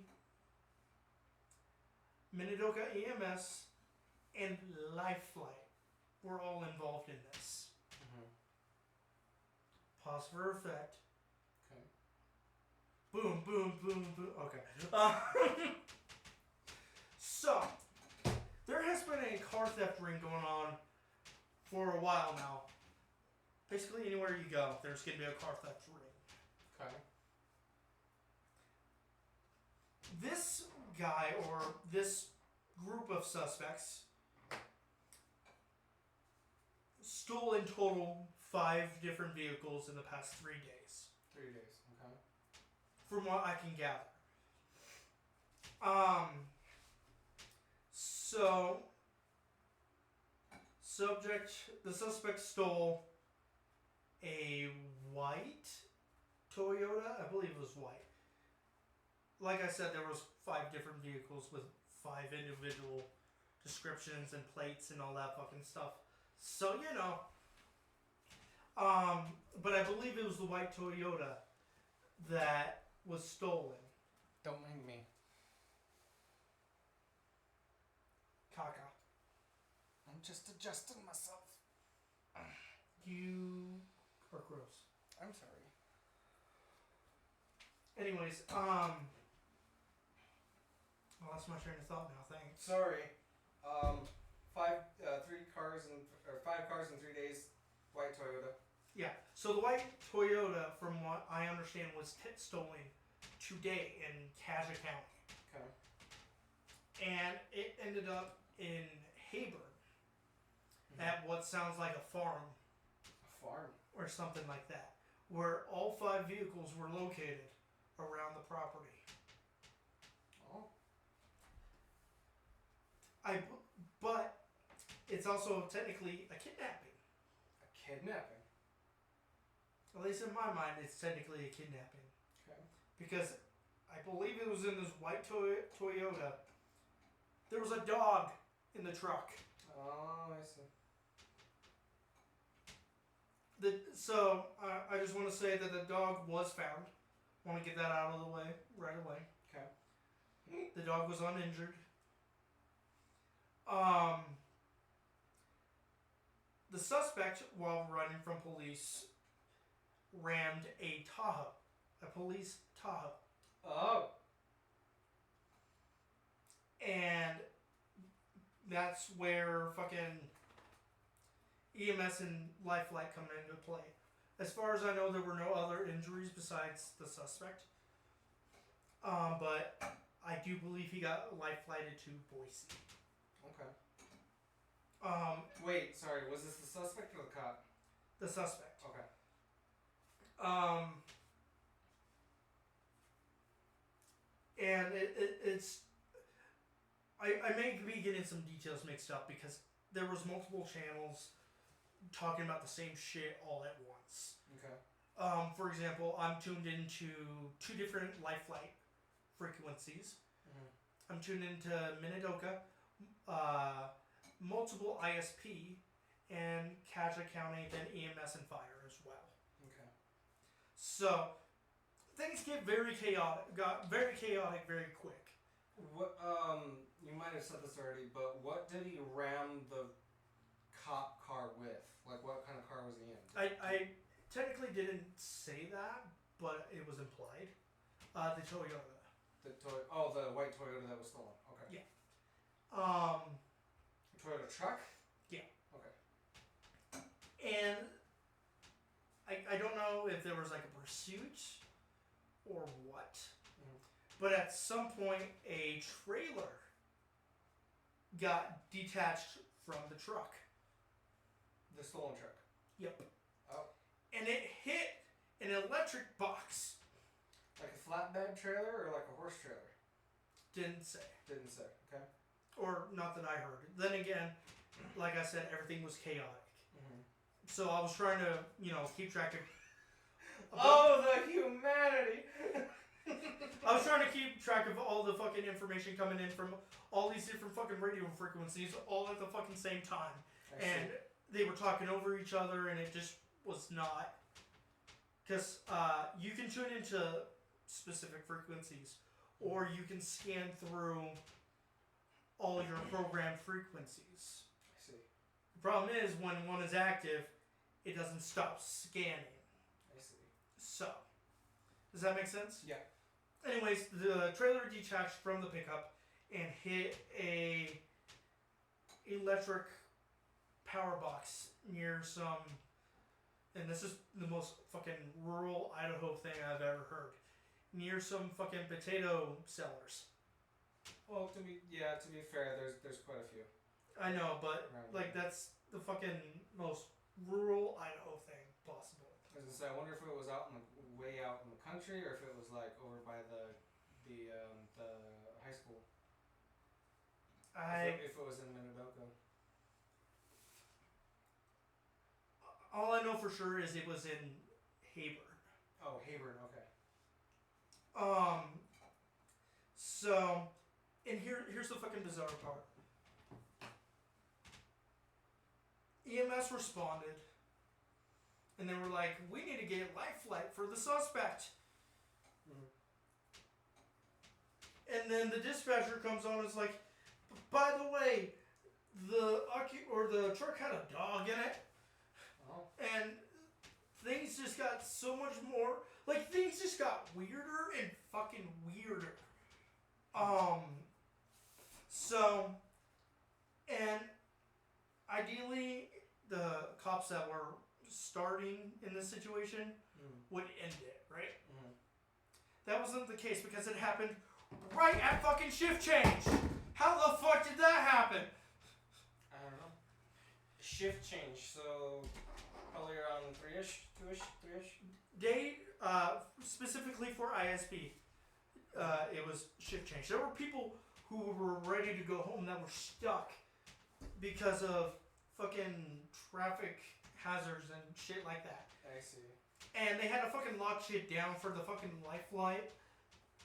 Minidoka EMS, and Lifelight were all involved in this. Mm-hmm. Pause for effect. Okay. Boom, boom, boom, boom. Okay. So, there has been a car theft ring going on for a while now. Basically, anywhere you go, there's going to be a car theft ring. Okay. This guy, or this group of suspects, stole in total 5 different vehicles in the past 3 days. 3 days, okay. From what I can gather. So, the suspect stole a white Toyota. I believe it was white. Like I said, there was 5 different vehicles with 5 individual descriptions and plates and all that fucking stuff. So, you know. But I believe it was the white Toyota that was stolen. Don't mind me. Caca. I'm just adjusting myself. You are gross. I'm sorry. Anyways, I lost my train of thought now, thanks. Sorry. 5 cars in 3 days. White Toyota. Yeah, so the white Toyota, from what I understand, was stolen today in Cadgett County. Okay. And it ended up in Hayburn, at what sounds like a farm. A farm? Or something like that, where all 5 vehicles were located around the property. Oh. But it's also technically a kidnapping. A kidnapping? At least in my mind, it's technically a kidnapping. Okay. Because I believe it was in this white Toyota. There was a dog in the truck. Oh, I see. So I just want to say that the dog was found. Want to get that out of the way right away. Okay. The dog was uninjured. The suspect, while running from police, rammed a Tahoe, a police Tahoe. Oh. And that's where fucking EMS and Lifelight come into play. As far as I know, there were no other injuries besides the suspect. But I do believe he got life flighted to Boise. Okay. Um, Wait, sorry. Was this the suspect or the cop? The suspect. Okay. And it's... I may be getting some details mixed up because there was multiple channels talking about the same shit all at once. Okay. For example, I'm tuned into 2 different life flight frequencies. Mm-hmm. I'm tuned into Minidoka, multiple ISP, and Kaja County, then EMS and fire as well. Okay. So things got very chaotic very quick. What? You might have said this already, but what did he ram the cop car with? Like, what kind of car was he in? I technically didn't say that, but it was implied. The Toyota. The white Toyota that was stolen. Okay. Yeah. Toyota truck? Yeah. Okay. And I don't know if there was like a pursuit or what, but at some point a trailer got detached from the truck. The stolen truck? Yep. Oh. And it hit an electric box. Like a flatbed trailer or like a horse trailer? Didn't say. Didn't say. Okay. Or not that I heard. Then again, like I said, everything was chaotic. Mm-hmm. So I was trying to, keep track of... Oh, the humanity! I was trying to keep track of all the fucking information coming in from all these different fucking radio frequencies all at the fucking same time. And they were talking over each other and it just was not... Because you can tune into specific frequencies or you can scan through all your programmed frequencies. I see. The problem is when one is active, it doesn't stop scanning. I see. So, does that make sense? Yeah. Anyways, the trailer detached from the pickup and hit a electric power box near some, and this is the most fucking rural Idaho thing I've ever heard, near some fucking potato sellers. Well, to be fair, there's quite a few. I know, but Right. that's the fucking most rural Idaho thing possible. I wonder if it was way out in the country, or if it was like over by the high school. If it was in Minidoka. All I know for sure is it was in Hayburn. Oh, Hayburn. Okay. So, and here's the fucking bizarre part. EMS responded, and they were like, "We need to get life flight for the suspect." Mm-hmm. And then the dispatcher comes on and is like, "By the way, the truck had a dog in it." Oh. And things just got so much more, like things just got weirder and fucking weirder. So, and ideally, the cops that were starting in this situation would end it, right? Mm-hmm. That wasn't the case because it happened right at fucking shift change. How the fuck did that happen? I don't know. Shift change, so probably around 3-ish, 2-ish, 3-ish? Day, specifically for ISP, it was shift change. There were people who were ready to go home that were stuck because of fucking traffic hazards and shit like that. I see. And they had to fucking lock shit down for the fucking life flight.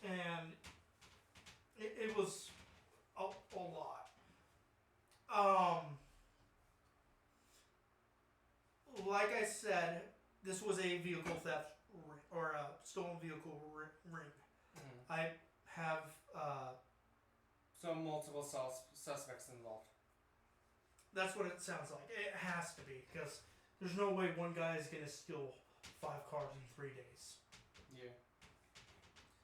And it was a lot. Like I said, this was a vehicle theft or a stolen vehicle ring. Mm-hmm. I have so multiple suspects involved. That's what it sounds like. It has to be, because there's no way one guy is gonna steal 5 cars in 3 days. Yeah.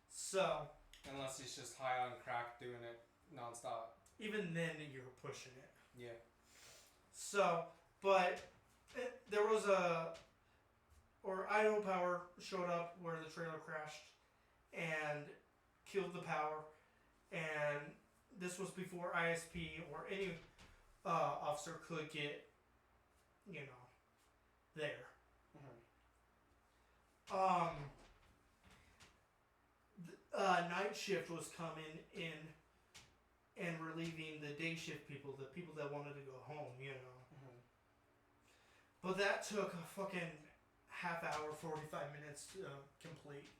So. Unless he's just high on crack doing it nonstop. Even then, you're pushing it. Yeah. So, but there was or Idaho Power showed up where the trailer crashed and killed the power. And this was before ISP or any officer could get, there. Mm-hmm. Night shift was coming in and relieving the day shift people, the people that wanted to go home, Mm-hmm. But that took a fucking half hour, 45 minutes to complete.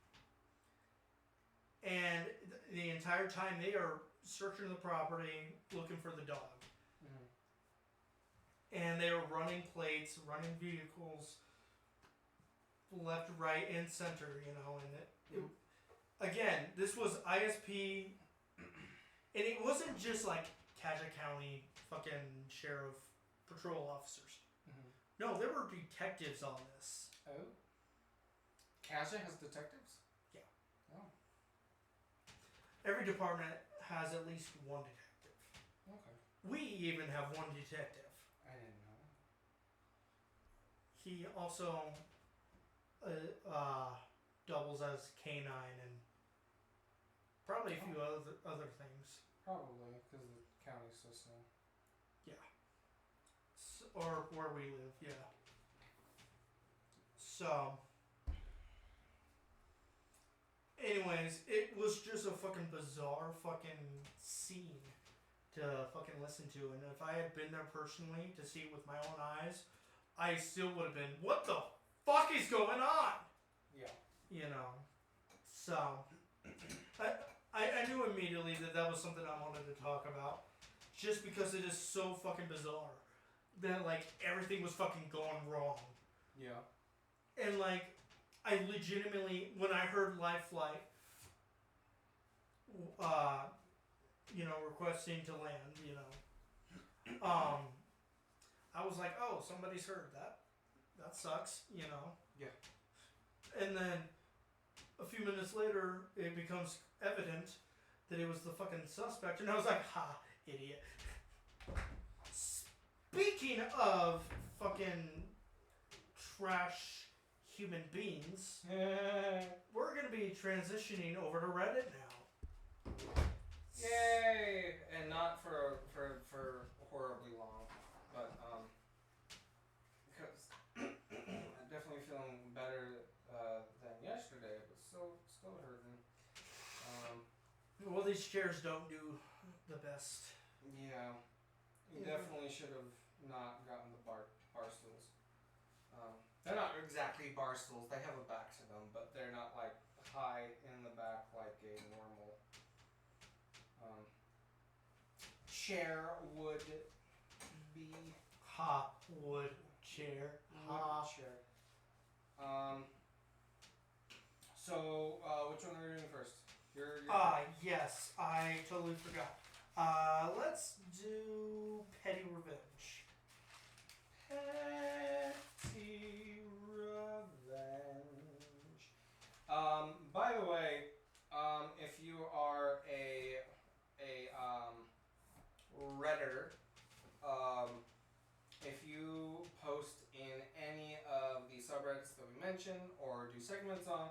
And the entire time they are searching the property, looking for the dog. Mm-hmm. And they are running plates, running vehicles, left, right, and center, and again, this was ISP, and it wasn't just like Caja County fucking sheriff patrol officers. Mm-hmm. No, there were detectives on this. Oh. Caja has detectives? Yeah. Oh. Every department has at least one detective. Okay. We even have one detective. I didn't know. He also doubles as K9 and probably a few other things. Probably, because the county's so small. Yeah. Or where we live, yeah. So, anyways, it was just a fucking bizarre fucking scene to fucking listen to. And if I had been there personally to see it with my own eyes, I still would have been, what the fuck is going on? Yeah. So, I knew immediately that was something I wanted to talk about. Just because it is so fucking bizarre. That, like, everything was fucking going wrong. Yeah. And, like, I legitimately, when I heard Live Flight, requesting to land, I was like, oh, somebody's heard that. That sucks, Yeah. And then a few minutes later, it becomes evident that it was the fucking suspect, and I was like, ha, idiot. Speaking of fucking trash human beings, we're gonna be transitioning over to Reddit now. Yay! And not for horribly long, but because I'm definitely feeling better than yesterday, but still hurting. Well, these chairs don't do the best. Yeah, you definitely should have not gotten the bar stools. They're not exactly bar stools. They have a back to them, but they're not like high in the back like a normal chair would be. Wood chair. Chair. So, which one are we doing first? Yes, I totally forgot. Let's do Petty Revenge. Petty Revenge. By the way, if you are a Redditor, if you post in any of the subreddits that we mention or do segments on,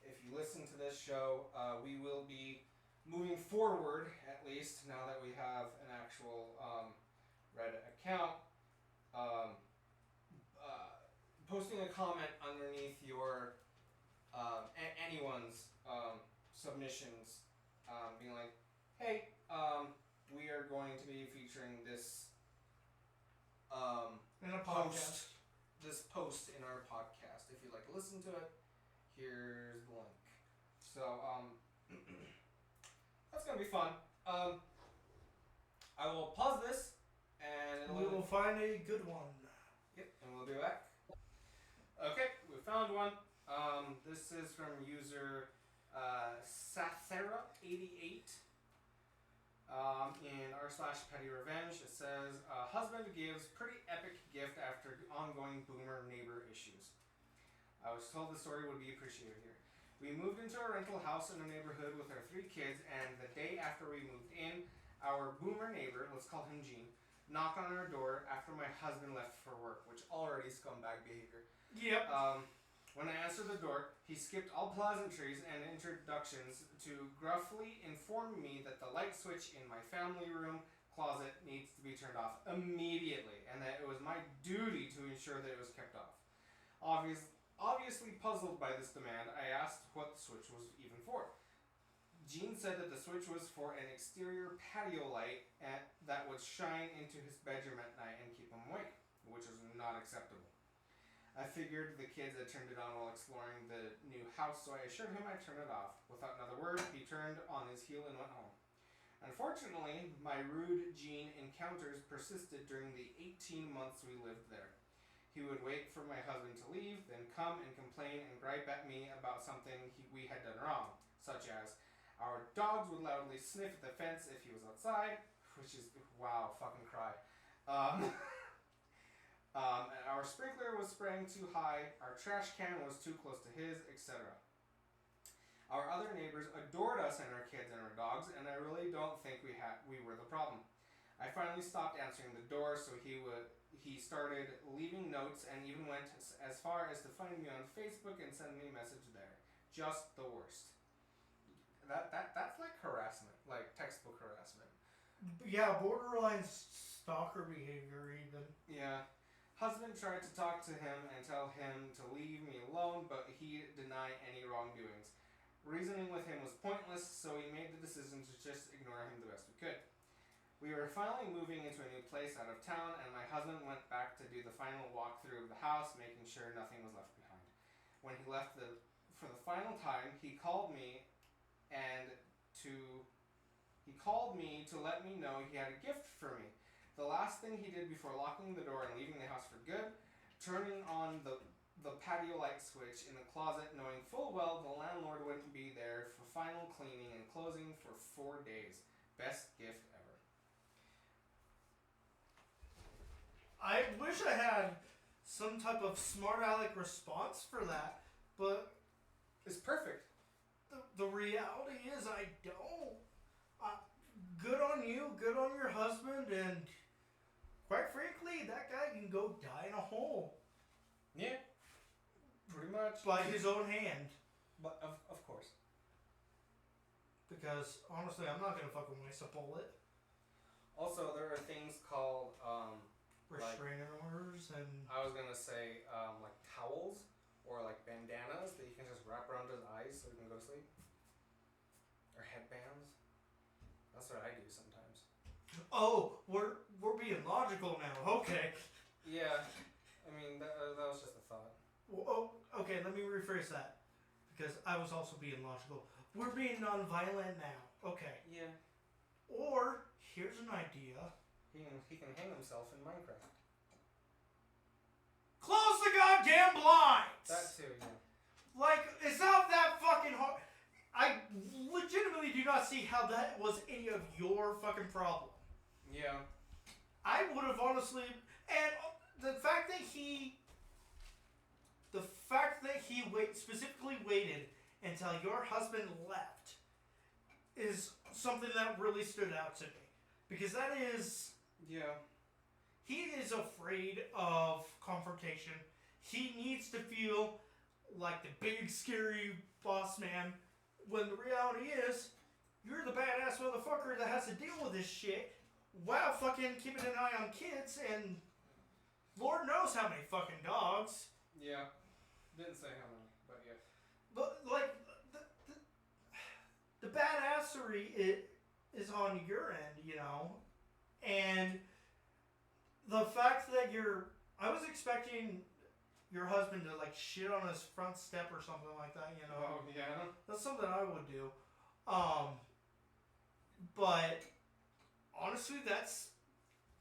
if you listen to this show, we will be moving forward, at least now that we have an actual Reddit account, posting a comment underneath your anyone's submissions, being like, hey, we are going to be featuring this In a podcast. this post in our podcast. If you'd like to listen to it, here's the link. So that's gonna be fun. I will pause this and we will find a good one. Yep, and we'll be back. Okay, we found one. This is from user Sathera88. In r/pettyrevenge, it says, husband gives pretty epic gift after ongoing boomer neighbor issues. I was told the story would be appreciated here. We moved into a rental house in a neighborhood with our 3 kids, and the day after we moved in, our boomer neighbor, let's call him Gene, knocked on our door after my husband left for work, which already scumbag behavior. Yep. When I answered the door, he skipped all pleasantries and introductions to gruffly inform me that the light switch in my family room closet needs to be turned off immediately, and that it was my duty to ensure that it was kept off. Obviously puzzled by this demand, I asked what the switch was even for. Gene said that the switch was for an exterior patio light that would shine into his bedroom at night and keep him awake, which was not acceptable. I figured the kids had turned it on while exploring the new house, so I assured him I'd turn it off. Without another word, he turned on his heel and went home. Unfortunately, my rude Gene encounters persisted during the 18 months we lived there. He would wait for my husband to leave, then come and complain and gripe at me about something we had done wrong, such as our dogs would loudly sniff at the fence if he was outside, which is, wow, fucking cry. Our sprinkler was spraying too high, our trash can was too close to his, etc. Our other neighbors adored us and our kids and our dogs, and I really don't think we were the problem. I finally stopped answering the door, so he started leaving notes and even went as far as to find me on Facebook and send me a message there. Just the worst. That's like harassment, like textbook harassment. Yeah, borderline stalker behavior even. Yeah. Husband tried to talk to him and tell him to leave me alone, but he denied any wrongdoings. Reasoning with him was pointless, so we made the decision to just ignore him the best we could. We were finally moving into a new place out of town, and my husband went back to do the final walkthrough of the house, making sure nothing was left behind. When he left for the final time, he called me to let me know he had a gift for me. The last thing he did before locking the door and leaving the house for good, turning on the patio light switch in the closet, knowing full well the landlord wouldn't be there for final cleaning and closing for 4 days. Best gift ever. I wish I had some type of smart aleck response for that, but it's perfect. The reality is I don't. Good on you, good on your husband, and quite frankly, that guy can go die in a hole. Yeah, pretty much. By his own hand. But of course. Because honestly, I'm not gonna fucking waste a bullet. Also, there are things called restraining orders, and I was gonna say like towels or like bandanas that you can just wrap around his eyes so he can go to sleep. Or headbands. That's what I do sometimes. Oh, we're being logical now. Okay. Yeah, I mean that was just a thought. Well, oh, okay. Let me rephrase that, because I was also being logical. We're being nonviolent now. Okay. Yeah. Or here's an idea. He can hang himself in Minecraft. Close the goddamn blinds. That too, yeah. Like, it's not that fucking hard. I legitimately do not see how that was any of your fucking problem. Yeah. I would have honestly, and the fact that he specifically waited until your husband left is something that really stood out to me, because that is, yeah, he is afraid of confrontation. He needs to feel like the big scary boss man, when the reality is, you're the badass motherfucker that has to deal with this shit while fucking keeping an eye on kids and Lord knows how many fucking dogs. Yeah. Didn't say how many, but yeah. But, like, the badassery is on your end, you know? And the fact that I was expecting your husband to, like, shit on his front step or something like that, you know? Oh, yeah? That's something I would do. But honestly, that's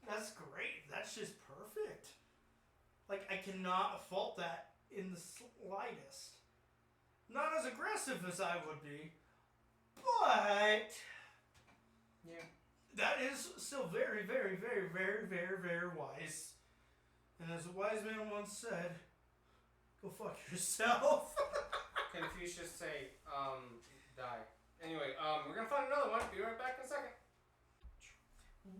great. That's just perfect. Like, I cannot fault that in the slightest. Not as aggressive as I would be, but yeah, that is still very, very, very, very, very, very wise. And as a wise man once said, go fuck yourself. Confucius say, die. Anyway, we're gonna find another one. Be right back in a second.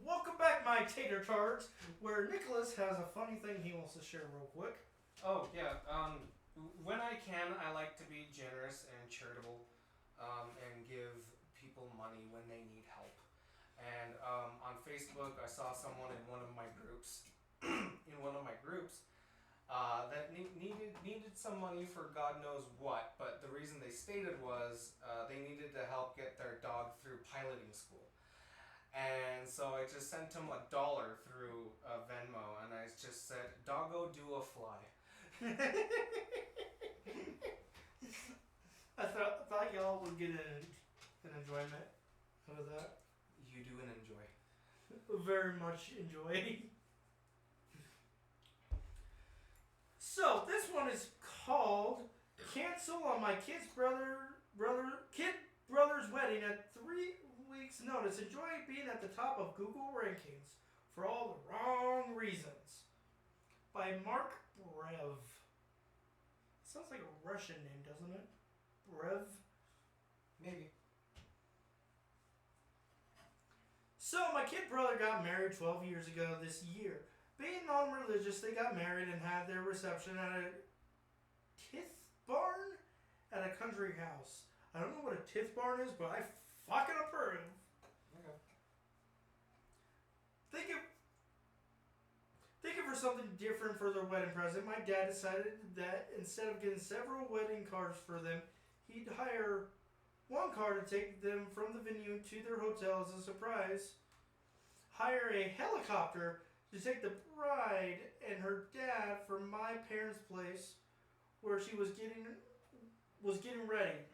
Welcome back, my my tater tarts, where Nicholas has a funny thing he wants to share real quick. Oh, yeah. When I can, I like to be generous and charitable and give people money when they need help. And on Facebook, I saw someone in one of my groups, that needed some money for God knows what, but the reason they stated was they needed to help get their dog through piloting school. And so I just sent him $1 through Venmo, and I just said, "Doggo, do a fly." I thought y'all would get an enjoyment out of that. You do and enjoy. Very much enjoy. So this one is called "Cancel on My Kid Brother's Wedding at 3 weeks' notice. Enjoy being at the top of Google rankings for all the wrong reasons." By Mark Brev. Sounds like a Russian name, doesn't it? Brev? Maybe. So, my kid brother got married 12 years ago this year. Being non-religious, they got married and had their reception at a tith barn at a country house. I don't know what a tith barn is, but I fucking approve. Okay. Thinking for something different for their wedding present, my dad decided that instead of getting several wedding cards for them, he'd hire one car to take them from the venue to their hotel as a surprise, hire a helicopter to take the bride and her dad from my parents' place where she was getting ready.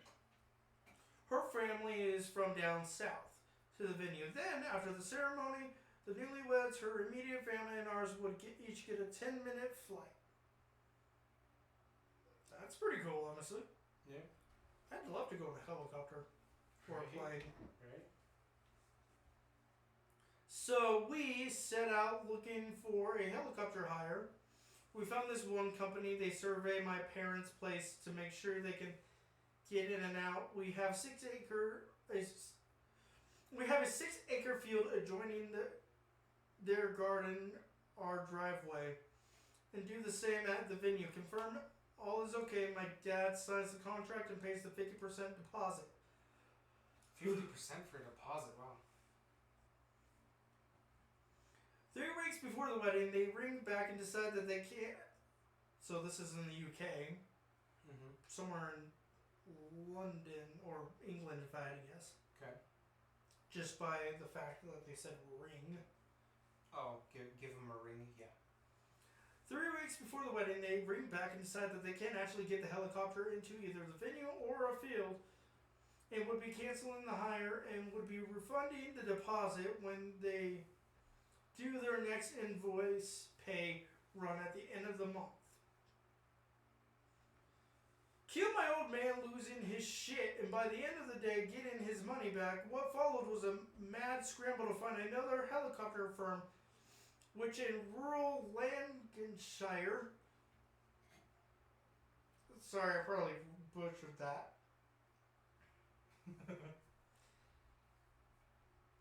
Her family is from down south to the venue. Then, after the ceremony, the newlyweds, her immediate family, and ours would each get a 10-minute flight. That's pretty cool, honestly. Yeah. I'd love to go in a helicopter or a plane. Right. So we set out looking for a helicopter hire. We found this one company. They survey my parents' place to make sure they can get in and out. We have a 6-acre field adjoining their garden, our driveway, and do the same at the venue. Confirm all is okay. My dad signs the contract and pays the 50% deposit. 50% for a deposit, wow. 3 weeks before the wedding, they ring back and decide that they can't. So this is in the UK, somewhere in London or England, if I had to guess. Okay. Just by the fact that they said ring. Oh, give them a ring, yeah. 3 weeks before the wedding, they ring back and decide that they can't actually get the helicopter into either the venue or a field, and would be canceling the hire and would be refunding the deposit when they do their next invoice pay run at the end of the month. Cue my old man losing his shit, and by the end of the day getting his money back. What followed was a mad scramble to find another helicopter firm, which in rural Lancashire, sorry, I probably butchered that,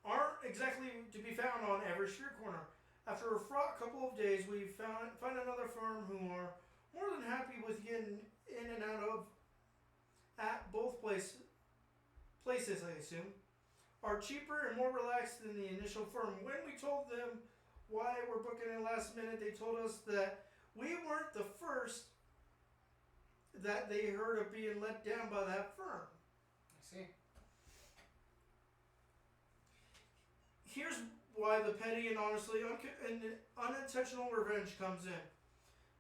aren't exactly to be found on every street corner. After a fraught couple of days, we find another firm who are more than happy with getting in and out of at both places, I assume, are cheaper and more relaxed than the initial firm. When we told them why we're booking it last minute, they told us that we weren't the first that they heard of being let down by that firm. I see. Here's why the petty and honestly unintentional revenge comes in.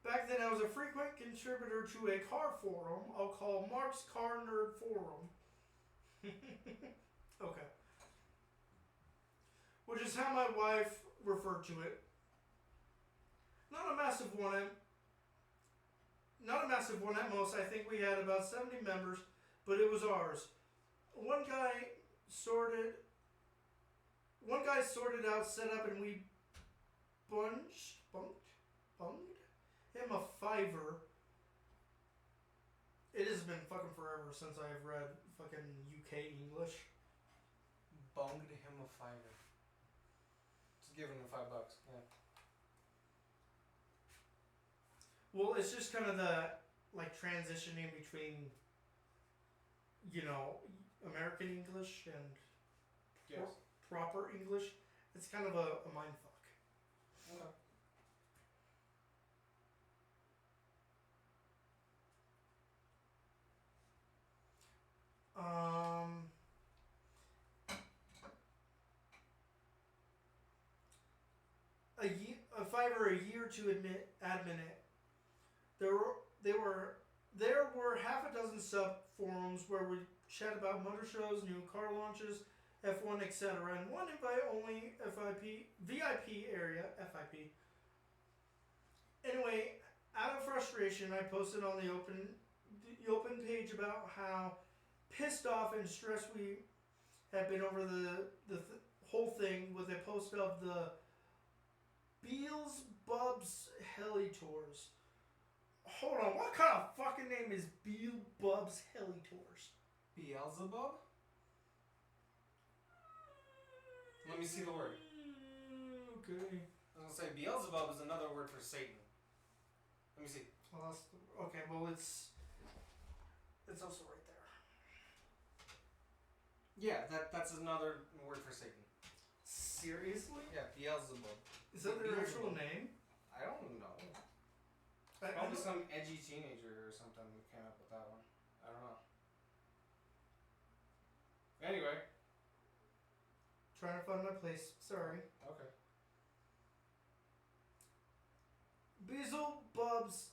Back then, I was a frequent contributor to a car forum I'll call Mark's Car Nerd Forum. Okay. Which is how my wife referred to it. Not a massive one at most. I think we had about 70 members, but it was ours. One guy sorted out, set up, and we bunked him a $5. It has been fucking forever since I've read fucking UK English. Bunged him a $5. Just giving him $5. Yeah. Well, it's just kind of the like transitioning between, American English and Yes. proper English. It's kind of a mind fuck. Okay. A $5 a year to admin it. There were half a dozen sub forums where we chat about motor shows, new car launches, F1, etc., and one invite only VIP area, FIP. Anyway, out of frustration, I posted on the open page about how pissed off and stressed we have been over the whole thing with a post of the Beelzebub's Heli Tours. Hold on, what kind of fucking name is Beelzebub's Heli Tours? Beelzebub? Let me see the word. Okay. I was gonna say Beelzebub is another word for Satan. Let me see. Well, okay, well it's also right there. Yeah, that's another word for Satan. Seriously? Yeah, Beelzebub. Is that their actual name? I don't know. Probably some edgy teenager or something who came up with that one. I don't know. Anyway. Trying to find my place. Sorry. Okay. Beelzebub's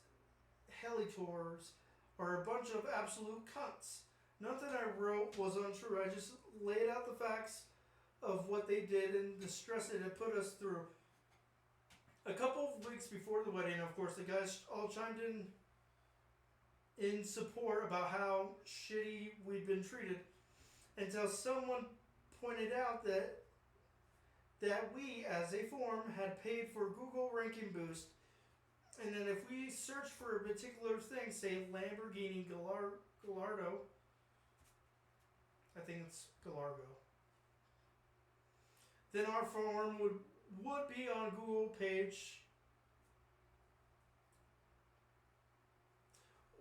Heli Tours are a bunch of absolute cunts. Nothing I wrote was untrue. I just laid out the facts of what they did and the stress it had put us through. A couple of weeks before the wedding, of course, the guys all chimed in support about how shitty we'd been treated, until someone pointed out that we, as a forum, had paid for Google ranking boost, and that if we search for a particular thing, say Lamborghini Gallardo, I think it's Gallardo, then our forum would be on Google page.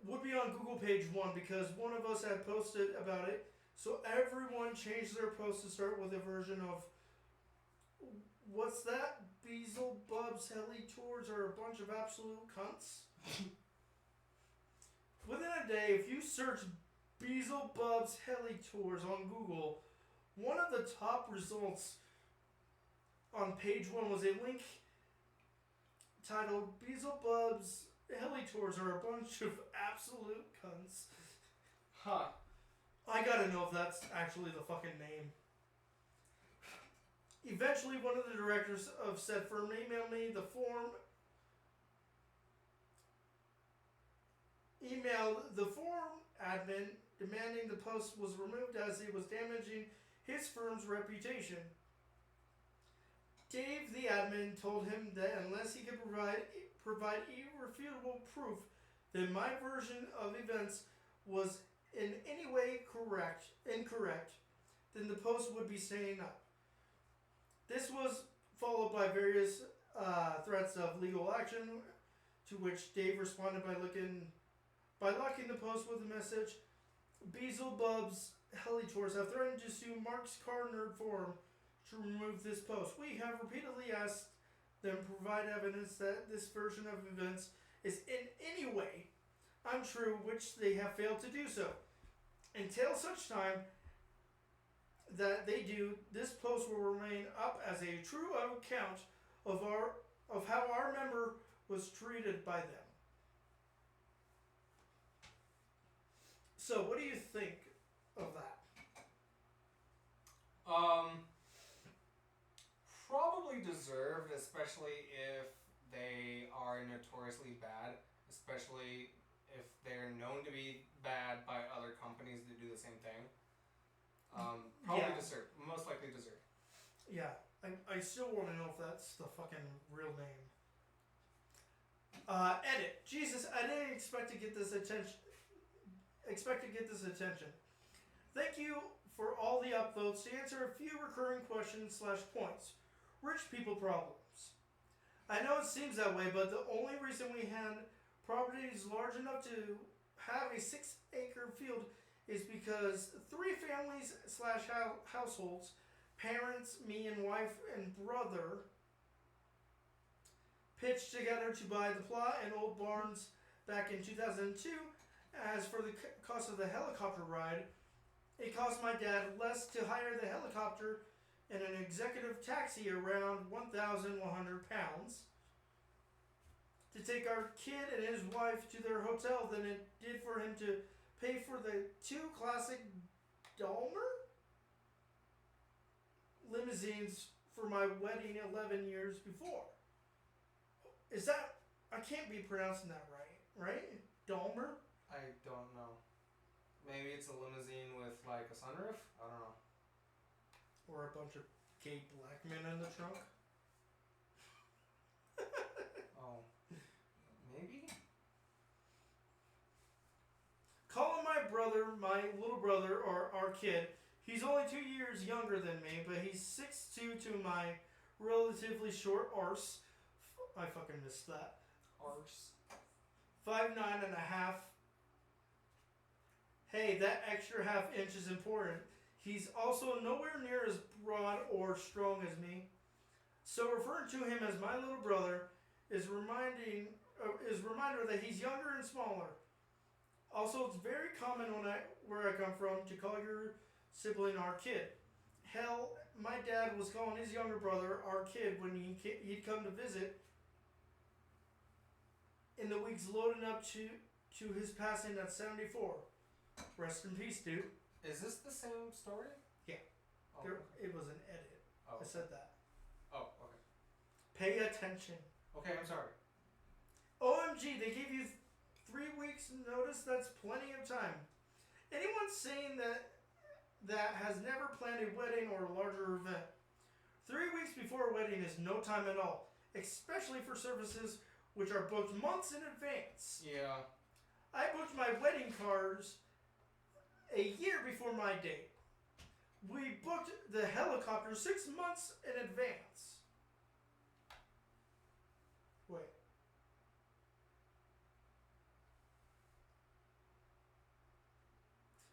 Would be on Google page 1 because one of us had posted about it. So everyone changed their post to start with a version of, what's that? Beelzebub's Heli Tours are a bunch of absolute cunts. Within a day, if you search Beelzebub's Heli Tours on Google, one of the top results on page 1 was a link titled Beelzebub's Heli Tours are a bunch of absolute cunts. Huh. I gotta know if that's actually the fucking name. Eventually, one of the directors of said firm emailed me the forum. Emailed the forum admin demanding the post was removed as it was damaging his firm's reputation. Dave, the admin, told him that unless he could provide irrefutable proof that my version of events was in any way incorrect, then the post would be staying up. This was followed by various threats of legal action, to which Dave responded by locking the post with a message: Beelzebub's Heli Tours have threatened to sue Mark's Car Nerd Forum to remove this post. We have repeatedly asked them to provide evidence that this version of events is in any way untrue, which they have failed to do so. Until such time that they do, this post will remain up as a true account of how our member was treated by them. So, what do you think of that? Probably deserved, especially if they are notoriously bad, especially if they're known to be bad by other companies that do the same thing. Probably deserved. Most likely deserved. Yeah, I still want to know if that's the fucking real name. Edit. Jesus, I didn't expect to get this attention. Thank you for all the upvotes. To answer a few recurring questions / points. rich people problems. I know it seems that way, but the only reason we had properties large enough to have a 6-acre field is because 3 families slash households, parents, me and wife and brother, pitched together to buy the plot and old barns back in 2002. As for the cost of the helicopter ride, it cost my dad less to hire the helicopter and an executive taxi around 1,100 pounds to take our kid and his wife to their hotel than it did for him to pay for the 2 classic Dalmer limousines for my wedding 11 years before. Is that... I can't be pronouncing that right? Dalmer? I don't know. Maybe it's a limousine with like a sunroof? I don't know. Or a bunch of gay black men in the trunk? Oh. Maybe? Calling my brother, my little brother, or our kid, he's only 2 years younger than me, but he's 6'2" to my relatively short arse. I fucking missed that. Arse. 5'9.5". Hey, that extra half inch is important. He's also nowhere near as broad or strong as me. So referring to him as my little brother is reminder that he's younger and smaller. Also, it's very common where I come from to call your sibling our kid. Hell, my dad was calling his younger brother our kid when he'd come to visit in the weeks leading up to his passing at 74. Rest in peace, dude. Is this the same story? Yeah. Oh, It was an edit. oh. I said that. Oh, okay. Pay attention. Okay, I'm sorry. OMG, they gave you 3 weeks notice? That's plenty of time. Anyone saying that has never planned a wedding or a larger event, 3 weeks before a wedding is no time at all, especially for services which are booked months in advance. Yeah. I booked my wedding cars a year before my date. We booked the helicopter 6 months in advance. Wait.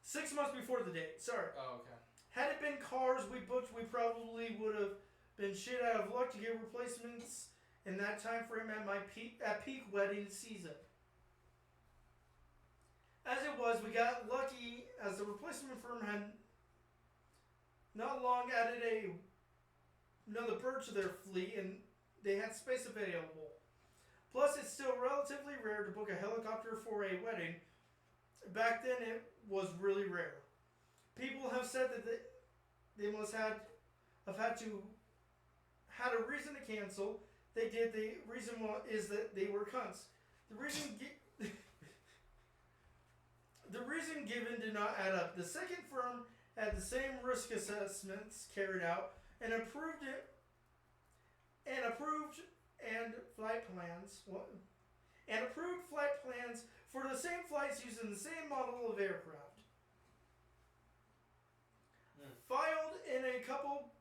Six months before the date. Sorry. Oh, okay. Had it been cars we booked, we probably would have been shit out of luck to get replacements in that time frame at peak wedding season. As it was, we got lucky as the replacement firm had not long added another bird to their fleet and they had space available. Plus, it's still relatively rare to book a helicopter for a wedding. Back then, it was really rare. People have said that they must had a reason to cancel. They did. The reason is that they were cunts. The reason given did not add up. The second firm had the same risk assessments carried out and approved flight plans for the same flights using the same model of aircraft. Filed in a couple,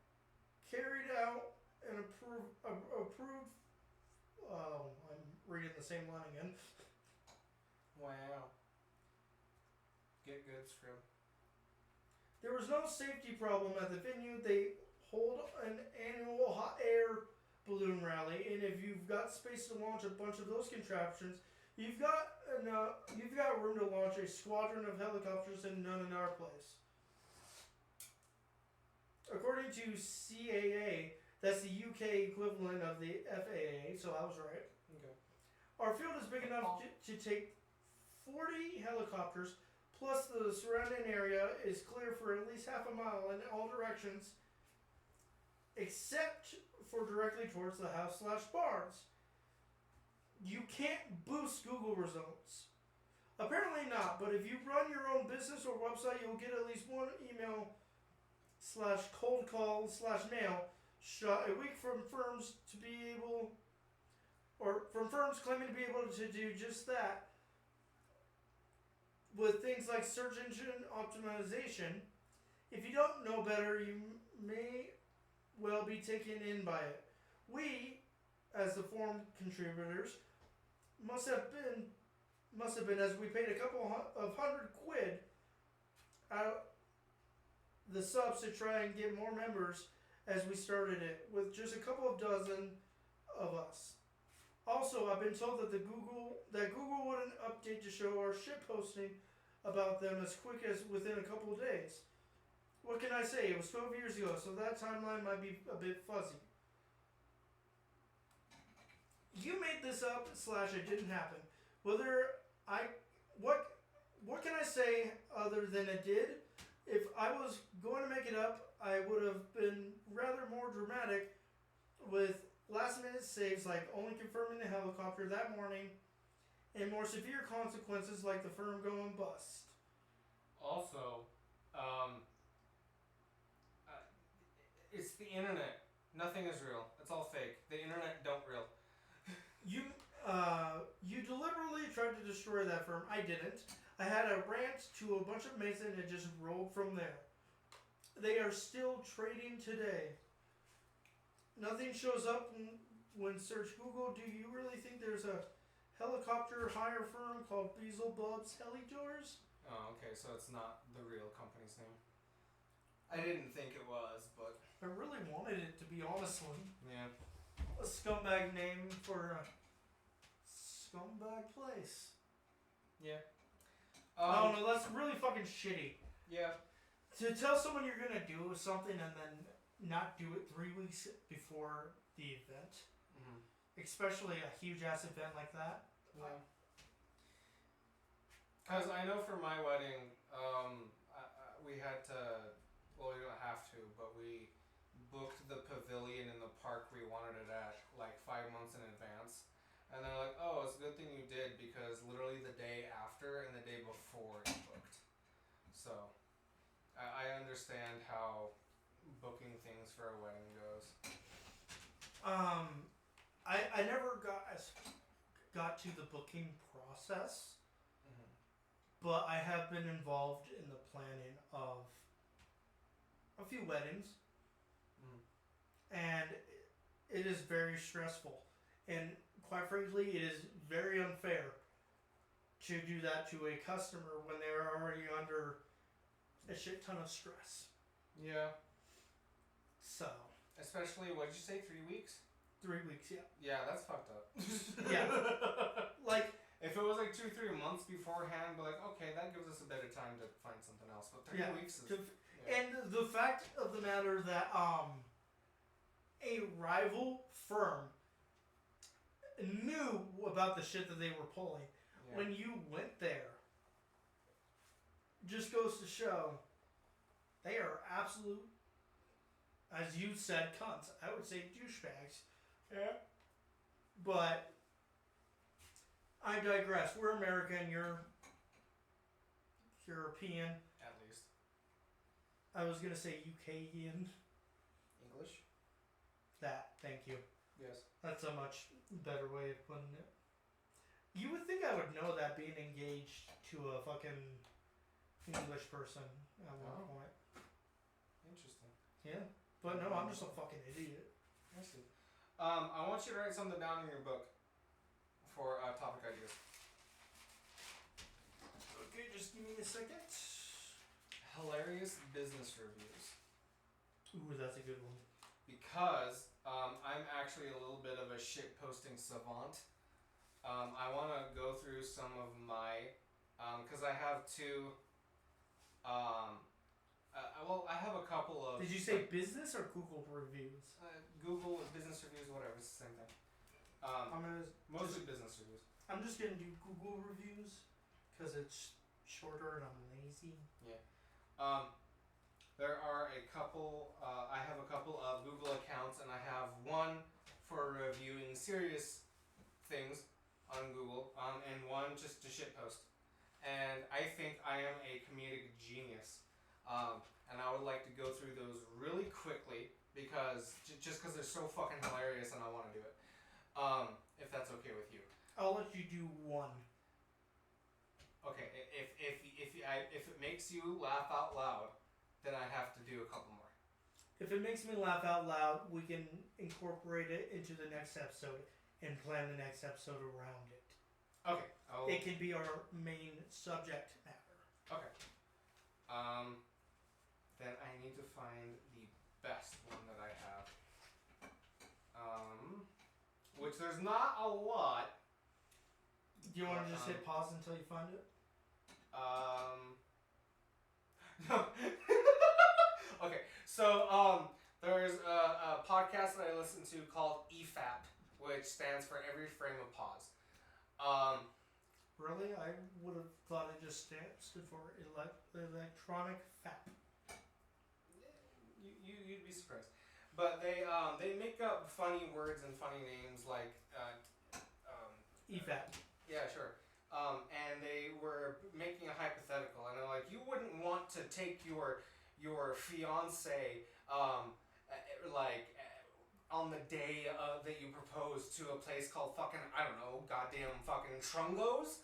carried out and approved. Oh, I'm reading the same line again. Wow. Get good, Scrim. There was no safety problem at the venue. They hold an annual hot air balloon rally, and if you've got space to launch a bunch of those contraptions, you've got room to launch a squadron of helicopters and none in our place. According to CAA, that's the UK equivalent of the FAA, so I was right. Okay. Our field is big enough to take 40 helicopters, plus the surrounding area is clear for at least half a mile in all directions, except for directly towards the house/barns. You can't boost Google results. Apparently not, but if you run your own business or website, you'll get at least one email/cold call/mail shot a week from firms claiming to be able to do just that. With things like search engine optimization, if you don't know better, you may well be taken in by it. We, as the forum contributors, must have been as we paid a couple of £100 out the subs to try and get more members as we started it with just a couple of dozen of us. Also, I've been told that Google wouldn't update to show our shit posting about them as quick as within a couple of days. What can I say? It was 12 years ago, so that timeline might be a bit fuzzy. You made this up / it didn't happen. What can I say other than it did? If I was going to make it up, I would have been rather more dramatic with last minute saves like only confirming the helicopter that morning and more severe consequences like the firm going bust. Also, it's the internet. Nothing is real. It's all fake. The internet don't real. You deliberately tried to destroy that firm. I didn't. I had a rant to a bunch of mates and it just rolled from there. They are still trading today. Nothing shows up when search Google. Do you really think there's a helicopter hire firm called Beelzebub's Heli Tours? Oh, okay, so it's not the real company's name. I didn't think it was, but I really wanted it to be, honestly. yeah. A scumbag name for a scumbag place. Yeah. I don't know, that's really fucking shitty. Yeah. To tell someone you're gonna do something and then not do it 3 weeks before the event, especially a huge ass event like that. Yeah. Because I know for my wedding, we had to. Well, we don't have to, but we booked the pavilion in the park we wanted it at like 5 months in advance. And they're like, oh, it's a good thing you did because literally the day after and the day before it's booked. So, I understand how booking things for a wedding goes. I never got to the booking process, but I have been involved in the planning of a few weddings, and it is very stressful, and quite frankly, it is very unfair to do that to a customer when they are already under a shit ton of stress. Yeah. So. Especially, what did you say, 3 weeks? 3 weeks, yeah. Yeah, that's fucked up. Yeah. Like, if it was like 2-3 months beforehand, but like, okay, that gives us a better time to find something else. But 3 weeks is... And the fact of the matter that a rival firm knew about the shit that they were pulling. Yeah. When you went there, just goes to show they are absolute, as you said, cunts. I would say douchebags. Yeah. But I digress. We're American. You're European. At least. I was gonna say UKian. English. That. Thank you. Yes. That's a much better way of putting it. You would think I would know that being engaged to a fucking English person at one point. Interesting. Yeah. But no, I'm just a fucking idiot. I see. I want you to write something down in your book for topic ideas. Okay, just give me a second. Hilarious business reviews. Ooh, that's a good one. Because I'm actually a little bit of a shit posting savant. I want to go through some of my, because I have two. Well, I have a couple of. Did you say business or Google reviews? Google business reviews, whatever. It's the same thing. Mostly business reviews. I'm just gonna do Google reviews because it's shorter and I'm lazy. Yeah. There are a couple. I have a couple of Google accounts, and I have one for reviewing serious things on Google, and one just to shitpost. And I think I am a comedic genius. And I would like to go through those really quickly because just because they're so fucking hilarious, and I want to do it. If that's okay with you. I'll let you do one. Okay, if it makes you laugh out loud, then I have to do a couple more. If it makes me laugh out loud, we can incorporate it into the next episode and plan the next episode around it. Okay. It can be our main subject matter. Okay. Then I need to find the best one that I have. Which there's not a lot. Do you want to just hit pause until you find it? No. Okay. So, there's a podcast that I listen to called EFAP, which stands for Every Frame of Pause. Really? I would have thought it just stood for electronic fap. You'd be surprised. But they make up funny words and funny names like EFAP. Yeah, sure. And they were making a hypothetical, and they're like, you wouldn't want to take your fiance on the day that you propose to a place called fucking, I don't know, goddamn fucking Trungos.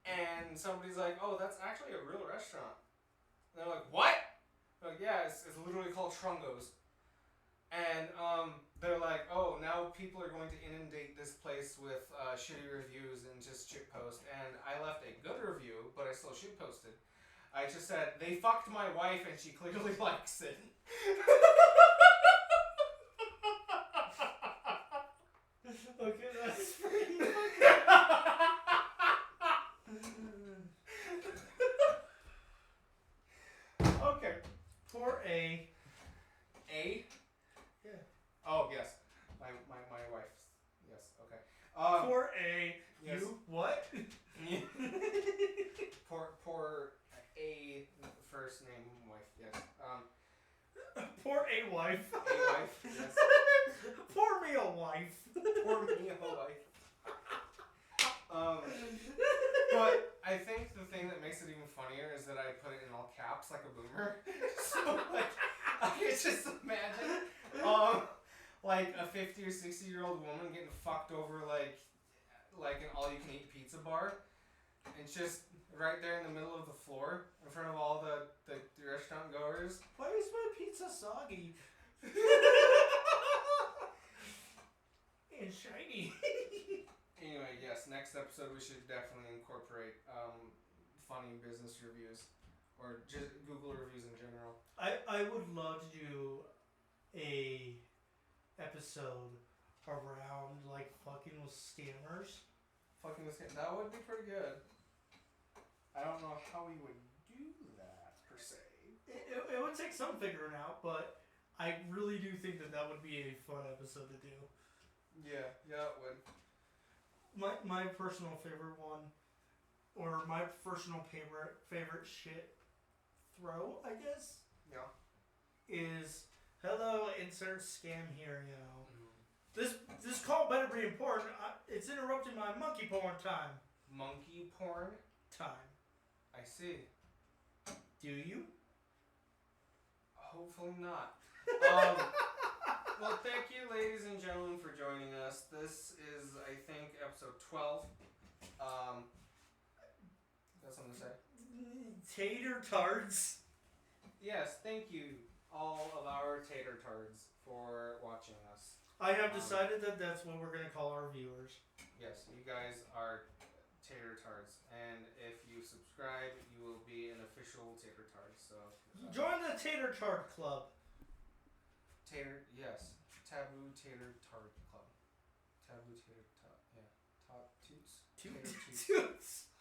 And somebody's like, oh, that's actually a real restaurant. And they're like, what? They're like, yeah, it's literally called Trungos. And they're like, oh, now people are going to inundate this place with shitty reviews and just shitpost. And I left a good review, but I still shitposted. I just said, they fucked my wife and she clearly likes it. Okay, that's pretty funny. Okay. For A. A? Yeah. Oh, yes. My wife's. Yes, okay. For A. Yes. You. What? Poor A, first name wife, yes. Poor A wife. A wife, yes. Pour me a wife. Poor me a wife. But I think the thing that makes it even funnier is that I put it in all caps like a boomer. So like I can just imagine like a 50 or 60-year-old woman getting fucked over like an all-you-can-eat pizza bar. And it's just right there in the middle of the floor in front of all the restaurant goers. Why is my pizza soggy? And shiny. Anyway, yes, next episode we should definitely incorporate funny business reviews or just Google reviews in general. I would love to do a episode around like fucking with scammers. Fucking with that would be pretty good. I don't know how we would do that per se. It would take some figuring out, but I really do think that would be a fun episode to do. Yeah, it would. My personal favorite one, or my personal favorite shit throw, I guess. Yeah. Is hello, insert scam here. You know, this call better be important. It's interrupting my monkey porn time. Monkey porn time. I see. Do you? Hopefully not. Well, thank you, ladies and gentlemen, for joining us. This is, I think, episode 12. Got something to say? Tater Tots. Yes, thank you, all of our tater tards, for watching us. I have decided that that's what we're going to call our viewers. Yes, you guys are tater tards, and if you subscribe, you will be an official tater tard. So join the Tater Tart Club. Yes, Taboo Tater Tart Club. Taboo Tater Tot, yeah. Tot Toots. Tater Toots.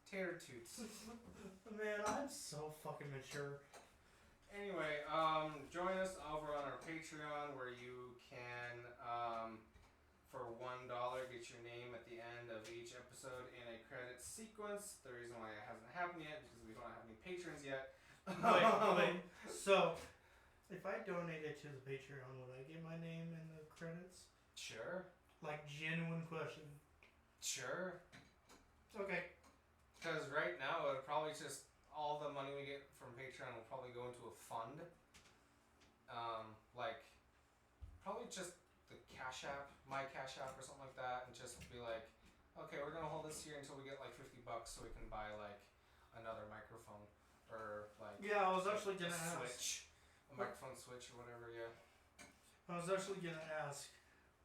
Tater Toots. Man, I'm so fucking mature. Anyway, join us over on our Patreon where you can, for $1, get your name at the end of each episode in a credit sequence. The reason why it hasn't happened yet is because we don't have any patrons yet. Wait. So, if I donated to the Patreon, would I get my name in the credits? Sure. Like, genuine question. Sure. Okay. Because right now, it'll probably just, all the money we get from Patreon will probably go into a fund. Probably just the Cash App, my Cash App or something like that, and just be like, okay, we're gonna hold this here until we get like $50 so we can buy like another microphone or like I was actually gonna Switch. a microphone switch or whatever. Yeah. I was actually gonna ask,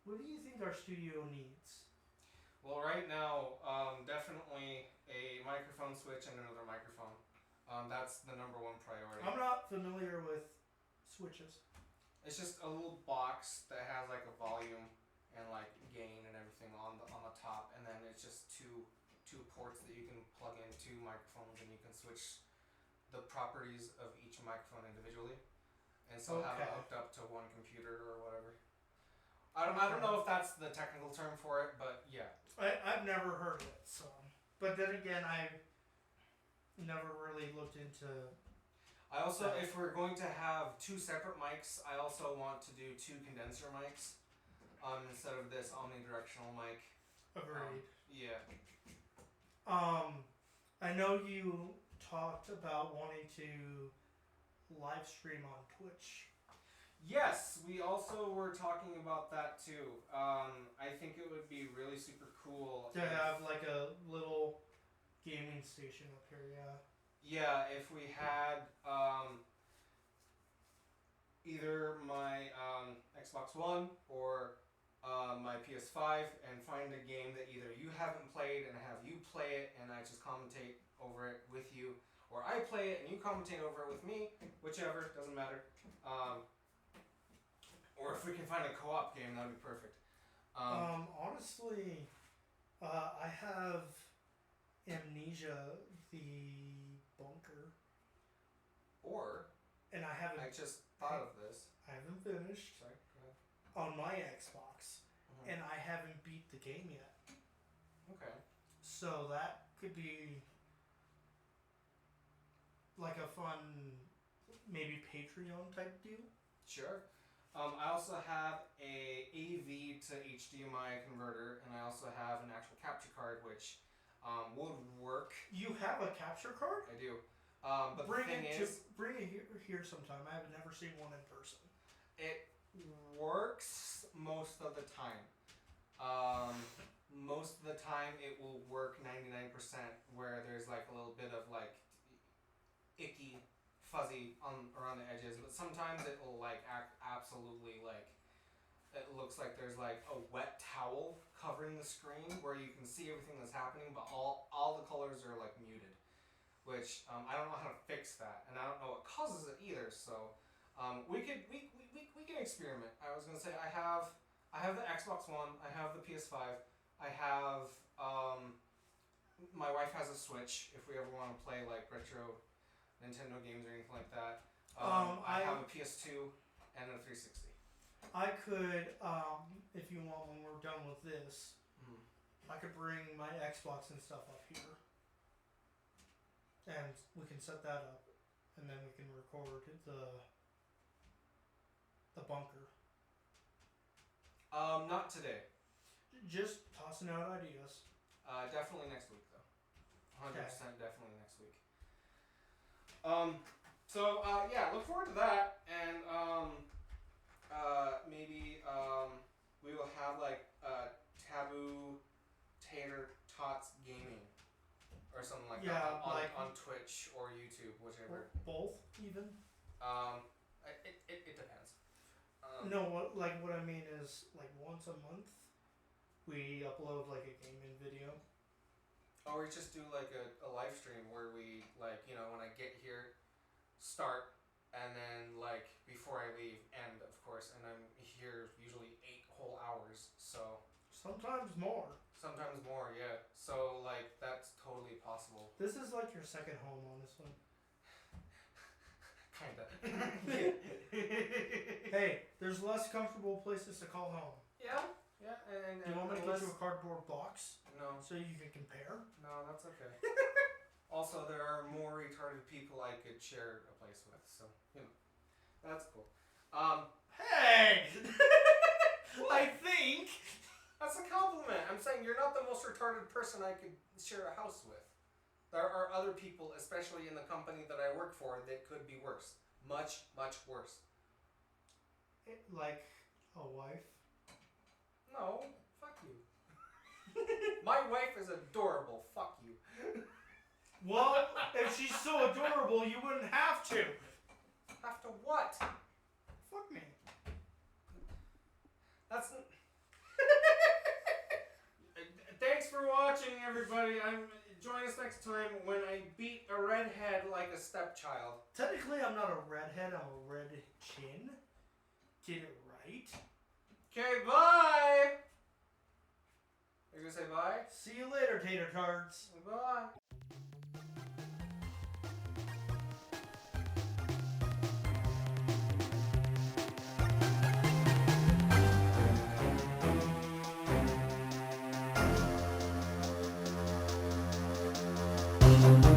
what do you think our studio needs? Well, right now, definitely a microphone switch and another microphone. That's the number one priority. I'm not familiar with switches. It's just a little box that has like a volume and like gain and everything on the top, and then it's just two ports that you can plug into microphones, and you can switch the properties of each microphone individually, and so have it hooked up to one computer or whatever. I don't know if that's the technical term for it, but yeah. I've never heard of it, so. But then again, I've never really looked into. I also, if we're going to have two separate mics, I also want to do two condenser mics, instead of this omnidirectional mic. Agreed. Yeah. I know you talked about wanting to live stream on Twitch. Yes, we also were talking about that too. I think it would be really super cool to have like a little gaming station up here, yeah. Yeah, if we had either my Xbox One or my PS5 and find a game that either you haven't played and have you play it and I just commentate over it with you, or I play it and you commentate over it with me, whichever, doesn't matter. Or if we can find a co-op game, that would be perfect. Honestly, I have Amnesia, the bunker. And I haven't. I just thought of this. I haven't finished. Sorry, go ahead. On my Xbox, and I haven't beat the game yet. Okay. So that could be like a fun, maybe Patreon type deal. Sure. I also have a AV to HDMI converter, and I also have an actual capture card, which would work. You have a capture card? I do. But bring the thing is, bring it here sometime. I have never seen one in person. It works most of the time. Most of the time, it will work 99%. Where there's like a little bit of like icky, fuzzy around the edges, but sometimes it will like act absolutely like it looks like there's like a wet towel covering the screen where you can see everything that's happening, but all the colors are like muted, which I don't know how to fix that, and I don't know what causes it either. So we can experiment. I was gonna say I have the Xbox One, I have the PS5, I have my wife has a Switch if we ever want to play like retro Nintendo games or anything like that. I have a PS2 and a 360. I could, if you want, when we're done with this, I could bring my Xbox and stuff up here, and we can set that up, and then we can record the bunker. Not today. Just tossing out ideas. Definitely next week though. 100% definitely next week. Yeah, look forward to that, and maybe we will have like Taboo Tater Tots gaming or something like that on Twitch or YouTube, whichever. Both even. It depends. No, what I mean is like once a month we upload like a gaming video. Or we just do like a live stream where we like, you know, when I get here, start, and then like before I leave, end of course, and I'm here usually 8 whole hours, so. Sometimes more. Sometimes more, yeah. So like that's totally possible. This is like your second home, honestly. Kinda. Hey, there's less comfortable places to call home. Yeah, and do you want me to get you a cardboard box? No. So you can compare? No, that's okay. Also, there are more retarded people I could share a place with, so, you know. That's cool. Hey! I think! That's a compliment. I'm saying you're not the most retarded person I could share a house with. There are other people, especially in the company that I work for, that could be worse. Much, much worse. Like a wife? No, fuck you. My wife is adorable. Fuck you. Well, if she's so adorable, you wouldn't have to. After what? Fuck me. That's. Thanks for watching, everybody. Join us next time when I beat a redhead like a stepchild. Technically, I'm not a redhead. I'm a red chin. Get it right. Okay, bye. You gonna say bye? See you later, Tater Tots. Bye. Thank you.